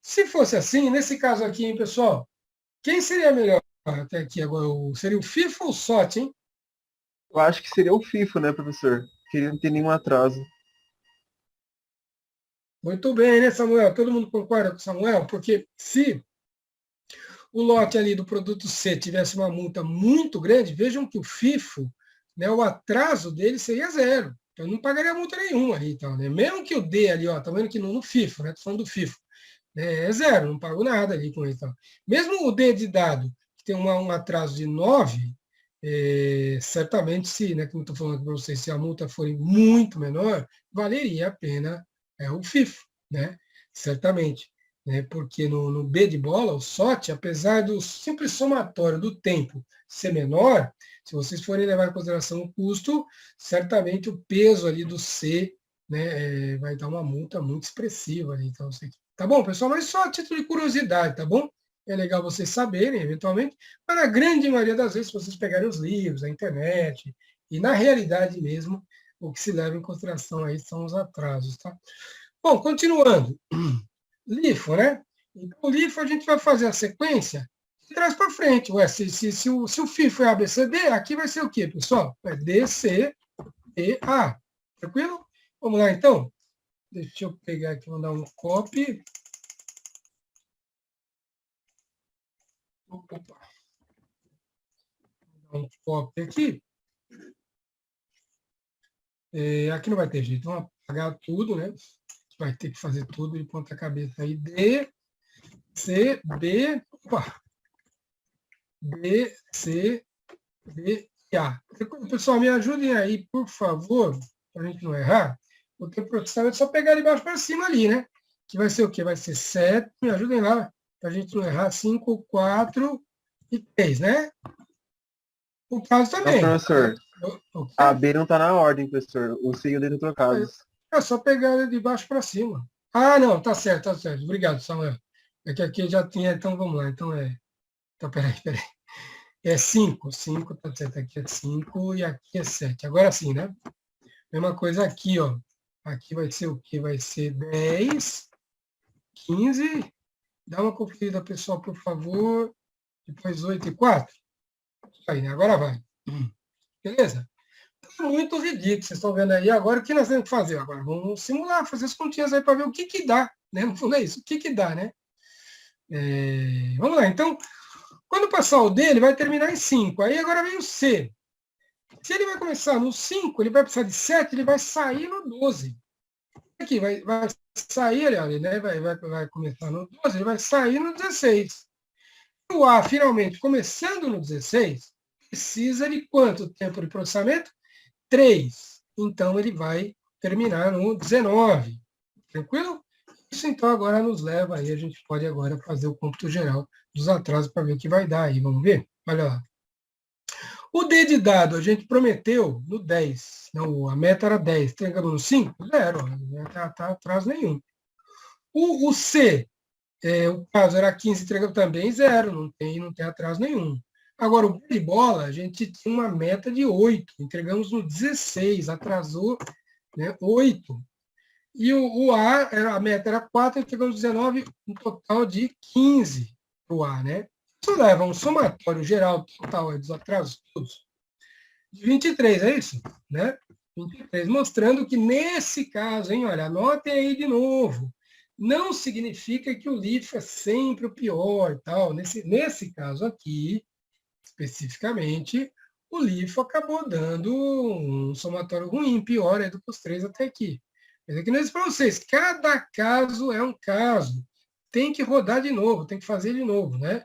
Se fosse assim, nesse caso aqui, hein, pessoal, quem seria melhor até aqui agora? Seria o FIFA ou o SOT, hein? Eu acho que seria o FIFO, né, professor? Que ele não tem nenhum atraso. Muito bem, né, Samuel? Todo mundo concorda com o Samuel? Porque se o lote ali do produto C tivesse uma multa muito grande, vejam que o FIFO, né, o atraso dele seria zero. Então, eu não pagaria multa nenhuma ali, então, né? Mesmo que o D ali, ó, tá vendo que no FIFO, né? Tô falando do FIFO, né, é zero, não pago nada ali com ele. Então. Mesmo o D de dado, que tem um atraso de 9, certamente, se, né, como estou falando para vocês, se a multa for muito menor, valeria a pena o FIFO, né? Certamente. Né? Porque no B de bola, o SOT, apesar do simples somatório do tempo ser menor, se vocês forem levar em consideração o custo, certamente o peso ali do C, né, vai dar uma multa muito expressiva ali. Então, tá bom, pessoal? Mas só a título de curiosidade, tá bom? É legal vocês saberem, eventualmente, mas na grande maioria das vezes, se vocês pegarem os livros, a internet, e na realidade mesmo, o que se leva em consideração aí são os atrasos, tá? Bom, continuando. LIFO, né? Então, o LIFO a gente vai fazer a sequência de trás para frente. Ué, se o FIFO é ABCD, aqui vai ser o quê, pessoal? É D, C, E, A. Tranquilo? Vamos lá, então? Deixa eu pegar aqui, vou dar um copy. Opa. Vou dar um copy aqui. Aqui não vai ter jeito, vamos apagar tudo, né? Vai ter que fazer tudo de ponta cabeça aí. D, C, B, opa. B, C, B e A. Pessoal, me ajudem aí, por favor, para a gente não errar. Porque o professor é só pegar de baixo para cima ali, né? Que vai ser o quê? Vai ser 7, me ajudem lá, para a gente não errar, 5, 4 e 3, né? O caso Não, também. professor. A B não tá na ordem, professor. O C e o D estão trocados. É só pegar de baixo para cima. Ah, não, tá certo, tá certo. Obrigado, Samuel. É que aqui já tinha, então vamos lá. Então Então, peraí. É 5, 5, tá certo. Aqui é 5 e aqui é 7. Agora sim, né? Mesma coisa aqui, ó. Aqui vai ser o quê? Vai ser 10, 15. Dá uma conferida, pessoal, por favor. Depois 8 e 4. aí, né? Agora vai. Beleza? Muito ridículo, vocês estão vendo aí. Agora, o que nós temos que fazer? Agora, vamos simular, fazer as continhas aí para ver o que que dá, né? No fundo é isso, o que que dá, né? Vamos lá, então, quando passar o D, ele vai terminar em 5. Aí agora vem o C. Se ele vai começar no 5, ele vai precisar de 7, ele vai sair no 12. Aqui, vai sair, olha, né? Vai começar no 12, ele vai sair no 16. O A, finalmente, começando no 16, precisa de quanto tempo de processamento? 3. Então, ele vai terminar no 19. Tranquilo? Isso, então, agora nos leva aí, a gente pode agora fazer o cômputo geral dos atrasos para ver o que vai dar aí. Vamos ver? Olha lá. O D de dado, a gente prometeu no 10. Não, a meta era 10. Entregamos no 5? 0. Não está atraso nenhum. O C, o prazo era 15, entregamos também 0. Não tem atraso nenhum. Agora, o B de bola, a gente tinha uma meta de 8. Entregamos no 16. Atrasou, né, 8. E o A, a meta era 4, entregamos 19, um total de 15 para o A, né? Isso leva a um somatório geral total dos atrasos todos de 23, é isso? Né? 23, mostrando que nesse caso, hein, olha, anotem aí de novo, não significa que o LIFO é sempre o pior, tal. Nesse caso aqui, especificamente, o LIFO acabou dando um somatório ruim, pior do que os 3 até aqui. Mas aqui não é isso para vocês, cada caso é um caso, tem que rodar de novo, tem que fazer de novo, né?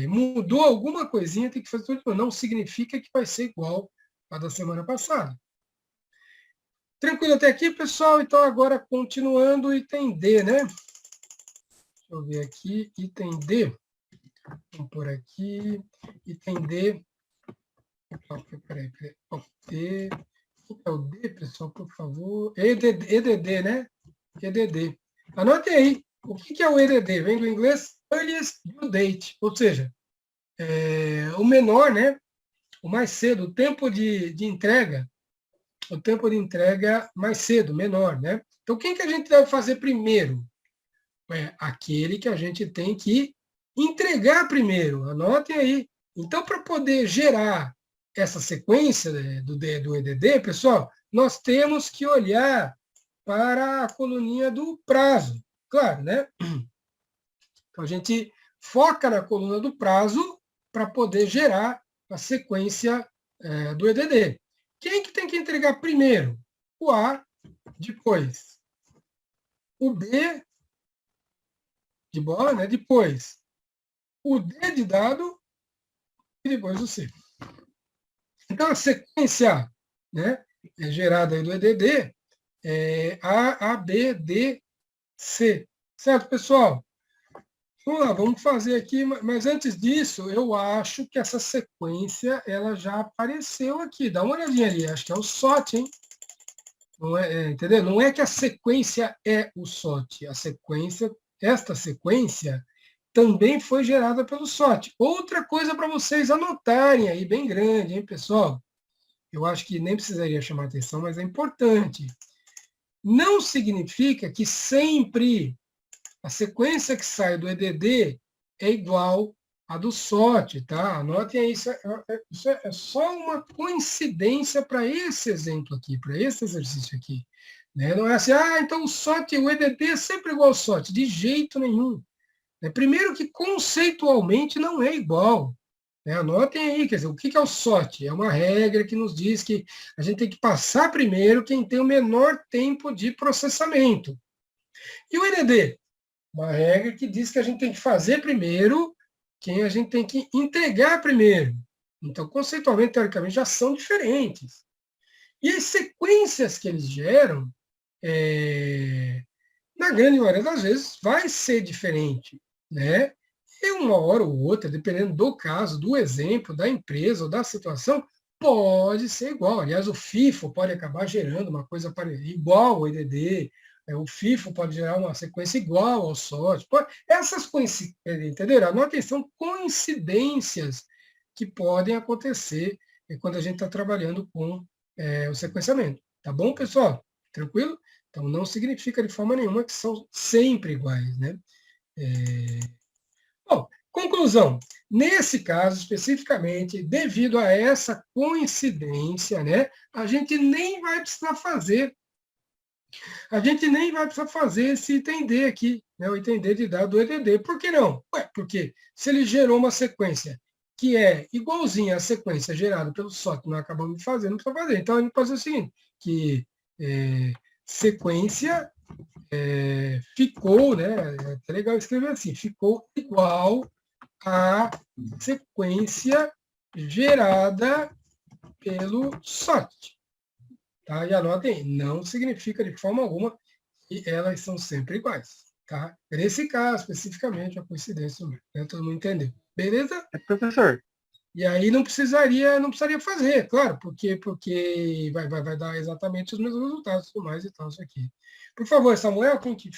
Mudou alguma coisinha, tem que fazer tudo de novo. Não significa que vai ser igual a da semana passada. Tranquilo até aqui, pessoal? Então, agora, continuando, item D, né? Deixa eu ver aqui, item D. Vamos por aqui, item D. Peraí. D. O que é o D, pessoal, por favor? EDD, né? EDD. Anote aí. O que é o EDD? Vem do inglês Earliest Due Date, ou seja, o menor, né? O mais cedo, o tempo de entrega mais cedo, menor, né? Então, quem que a gente deve fazer primeiro? Aquele que a gente tem que entregar primeiro. Anotem aí. Então, para poder gerar essa sequência do EDD, pessoal, nós temos que olhar para a coluninha do prazo. Claro, né? Então, a gente foca na coluna do prazo para poder gerar a sequência do EDD. Quem que tem que entregar primeiro? O A, depois o B de bola, né? Depois o D de dado e depois o C. Então, a sequência, né, gerada aí do EDD é A, B, D, C. Certo, pessoal? Vamos lá, vamos fazer aqui, mas antes disso, eu acho que essa sequência ela já apareceu aqui. Dá uma olhadinha ali, acho que é o SOT, hein? Não entendeu? Não é que a sequência é o SOT, esta sequência também foi gerada pelo SOT. Outra coisa para vocês anotarem aí, bem grande, hein, pessoal? Eu acho que nem precisaria chamar atenção, mas é importante. Não significa que sempre a sequência que sai do EDD é igual à do SOT, tá? Anotem aí, isso é só uma coincidência para esse exemplo aqui, para esse exercício aqui. Né? Não é assim, então o SOT, o EDD é sempre igual ao SOT, de jeito nenhum. Primeiro que conceitualmente não é igual. Anotem aí, quer dizer, o que é o SOT? É uma regra que nos diz que a gente tem que passar primeiro quem tem o menor tempo de processamento. E o EDD? Uma regra que diz que a gente tem que fazer primeiro quem a gente tem que entregar primeiro. Então, conceitualmente, teoricamente, já são diferentes. E as sequências que eles geram, na grande maioria das vezes, vai ser diferente, né? E uma hora ou outra, dependendo do caso, do exemplo, da empresa ou da situação, pode ser igual. Aliás, o FIFO pode acabar gerando uma coisa igual ao EDD, o FIFO pode gerar uma sequência igual ao SOT. Essas coincidências, entenderam? Anotem, são coincidências que podem acontecer quando a gente está trabalhando com o sequenciamento. Tá bom, pessoal? Tranquilo? Então, não significa de forma nenhuma que são sempre iguais, né? Bom, Conclusão, nesse caso especificamente, devido a essa coincidência, né, a gente nem vai precisar fazer esse item D aqui, né, o item D de dado do EDD. Por que não? Ué, porque se ele gerou uma sequência que é igualzinha à sequência gerada pelo SOT que nós acabamos de fazer, não precisa fazer. Então, a gente pode fazer o seguinte, que sequência ficou, né, é legal escrever assim, ficou igual à sequência gerada pelo SOT. Tá? E anotem aí, não significa de forma alguma que elas são sempre iguais. Tá? Nesse caso, especificamente, é uma coincidência, né? Todo mundo entendeu. Beleza? Professor. E aí não precisaria fazer, claro, porque vai dar exatamente os mesmos resultados, tudo mais e tal, isso aqui. Por favor, Samuel, quem que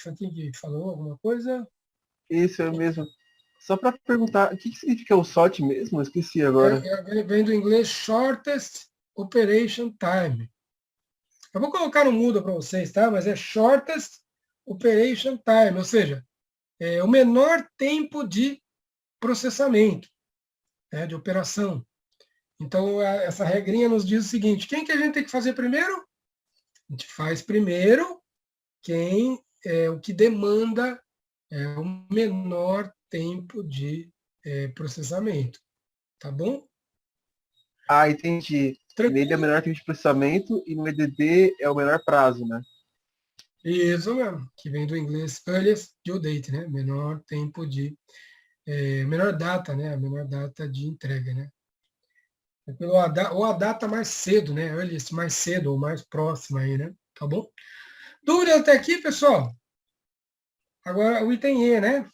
falou alguma coisa? Isso é mesmo. Só para perguntar, o que significa o SOT mesmo? Eu esqueci agora. Vem do inglês Shortest Operation Time. Eu vou colocar no mudo para vocês, tá? Mas é Shortest Operation Time, ou seja, é o menor tempo de processamento, né, de operação. Então, essa regrinha nos diz o seguinte, quem que a gente tem que fazer primeiro? A gente faz primeiro o que demanda o menor tempo de processamento. Tá bom? Ah, entendi. Tranquilo? Nele é o menor tempo de processamento e no EDD é o menor prazo, né? Isso mesmo, que vem do inglês earliest due date, né? Menor tempo de... menor data, né? A menor data de entrega, né? Ou a data mais cedo, né? Earliest, mais cedo ou mais próxima aí, né? Tá bom? Dúvida até aqui, pessoal? Agora, o item E, né?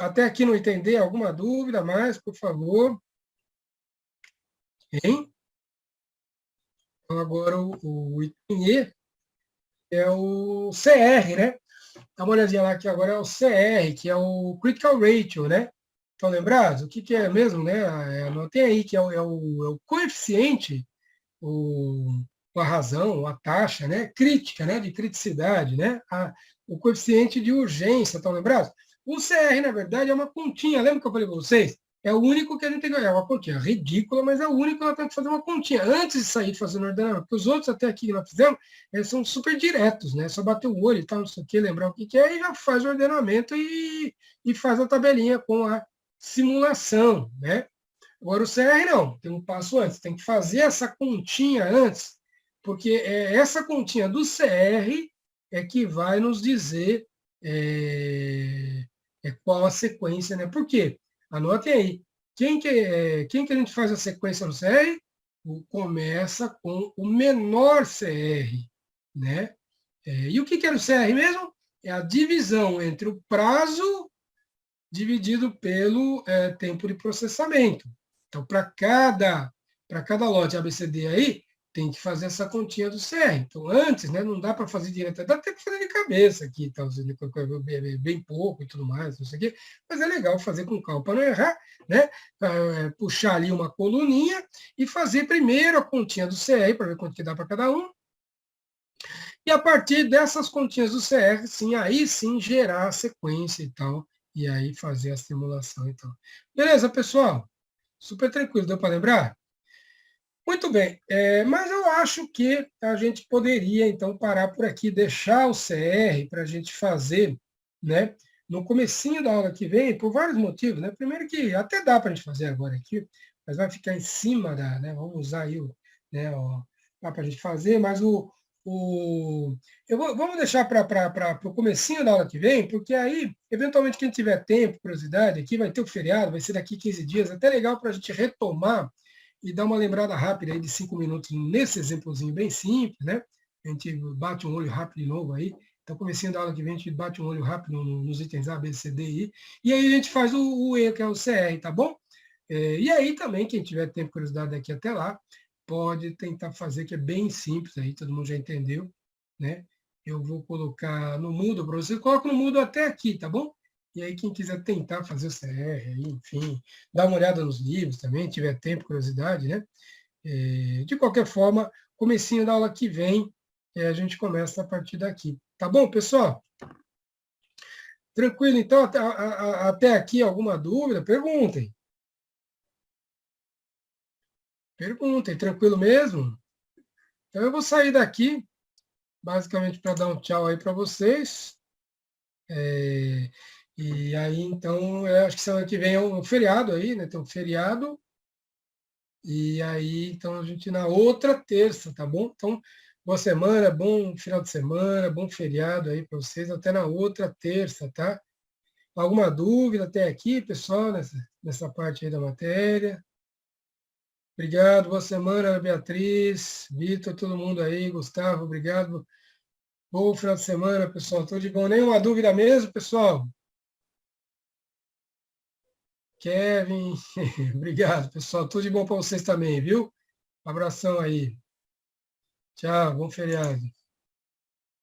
Até aqui no item D, alguma dúvida mais, por favor? Hein? Então, agora, o item E é o CR, né? Dá uma olhadinha lá que agora é o CR, que é o Critical Ratio, né? Estão lembrados? O que é mesmo, né? Anotei aí que é o coeficiente, a razão, a taxa, né? Crítica, né? De criticidade, né? O coeficiente de urgência, estão lembrados? O CR, na verdade, é uma continha. Lembra que eu falei para vocês? É o único que a gente tem que olhar. É uma continha ridícula, mas é o único que nós temos que fazer uma continha antes de sair fazendo ordenamento. Porque os outros até aqui que nós fizemos, eles são super diretos, né? Só bater o olho e tal, não sei o que, lembrar o que é, e já faz o ordenamento e faz a tabelinha com a simulação, né? Agora o CR não, tem um passo antes, tem que fazer essa continha antes, porque essa continha do CR é que vai nos dizer qual a sequência, né? Por quê? Anotem aí. Quem que a gente faz a sequência no CR? Começa com o menor CR, né? E o que era o CR mesmo? É a divisão entre o prazo dividido pelo tempo de processamento. Então, para cada lote ABCD aí, tem que fazer essa continha do CR. Então, antes, né, não dá para fazer direto, dá até para fazer de cabeça aqui, tá, bem pouco e tudo mais, não sei o quê, mas é legal fazer com calma para não errar, né? Puxar ali uma coluninha e fazer primeiro a continha do CR para ver quanto que dá para cada um. E a partir dessas continhas do CR, sim, aí sim gerar a sequência e tal, e aí fazer a simulação e tal. Beleza, pessoal? Super tranquilo, deu para lembrar? Muito bem, mas eu acho que a gente poderia, então, parar por aqui, deixar o CR para a gente fazer, né, no comecinho da aula que vem, por vários motivos, né? Primeiro que até dá para a gente fazer agora aqui, mas vai ficar em cima né, vamos usar aí dá para a gente fazer, mas vamos deixar para o comecinho da aula que vem, porque aí, eventualmente, quem tiver tempo, curiosidade, aqui vai ter o feriado, vai ser daqui 15 dias, até legal para a gente retomar e dar uma lembrada rápida aí de 5 minutos nesse exemplozinho bem simples, né? A gente bate um olho rápido de novo aí. Então, comecinho da aula que vem, a gente bate um olho rápido nos itens A, B, C, D e I. E aí a gente faz o E, que é o CR, tá bom? E aí também, quem tiver tempo, curiosidade daqui até lá, pode tentar fazer, que é bem simples aí, todo mundo já entendeu, né? Eu vou colocar no mudo para você, coloca no mudo até aqui, tá bom? E aí, quem quiser tentar fazer o CR, enfim, dá uma olhada nos livros também, tiver tempo, curiosidade, né? De qualquer forma, comecinho da aula que vem, a gente começa a partir daqui. Tá bom, pessoal? Tranquilo, então, até aqui alguma dúvida? Perguntem. Perguntem, tranquilo mesmo? Então eu vou sair daqui, basicamente para dar um tchau aí para vocês. E aí, então, acho que semana que vem é um feriado aí, né? Tem um feriado. E aí, então, a gente na outra terça, tá bom? Então, boa semana, bom final de semana, bom feriado aí para vocês, até na outra terça, tá? Alguma dúvida até aqui, pessoal, nessa parte aí da matéria? Obrigado, boa semana, Beatriz, Vitor, todo mundo aí, Gustavo, obrigado. Bom final de semana, pessoal. Tudo de bom. Nenhuma dúvida mesmo, pessoal? Kevin, obrigado, pessoal. Tudo de bom para vocês também, viu? Abração aí. Tchau, bom feriado.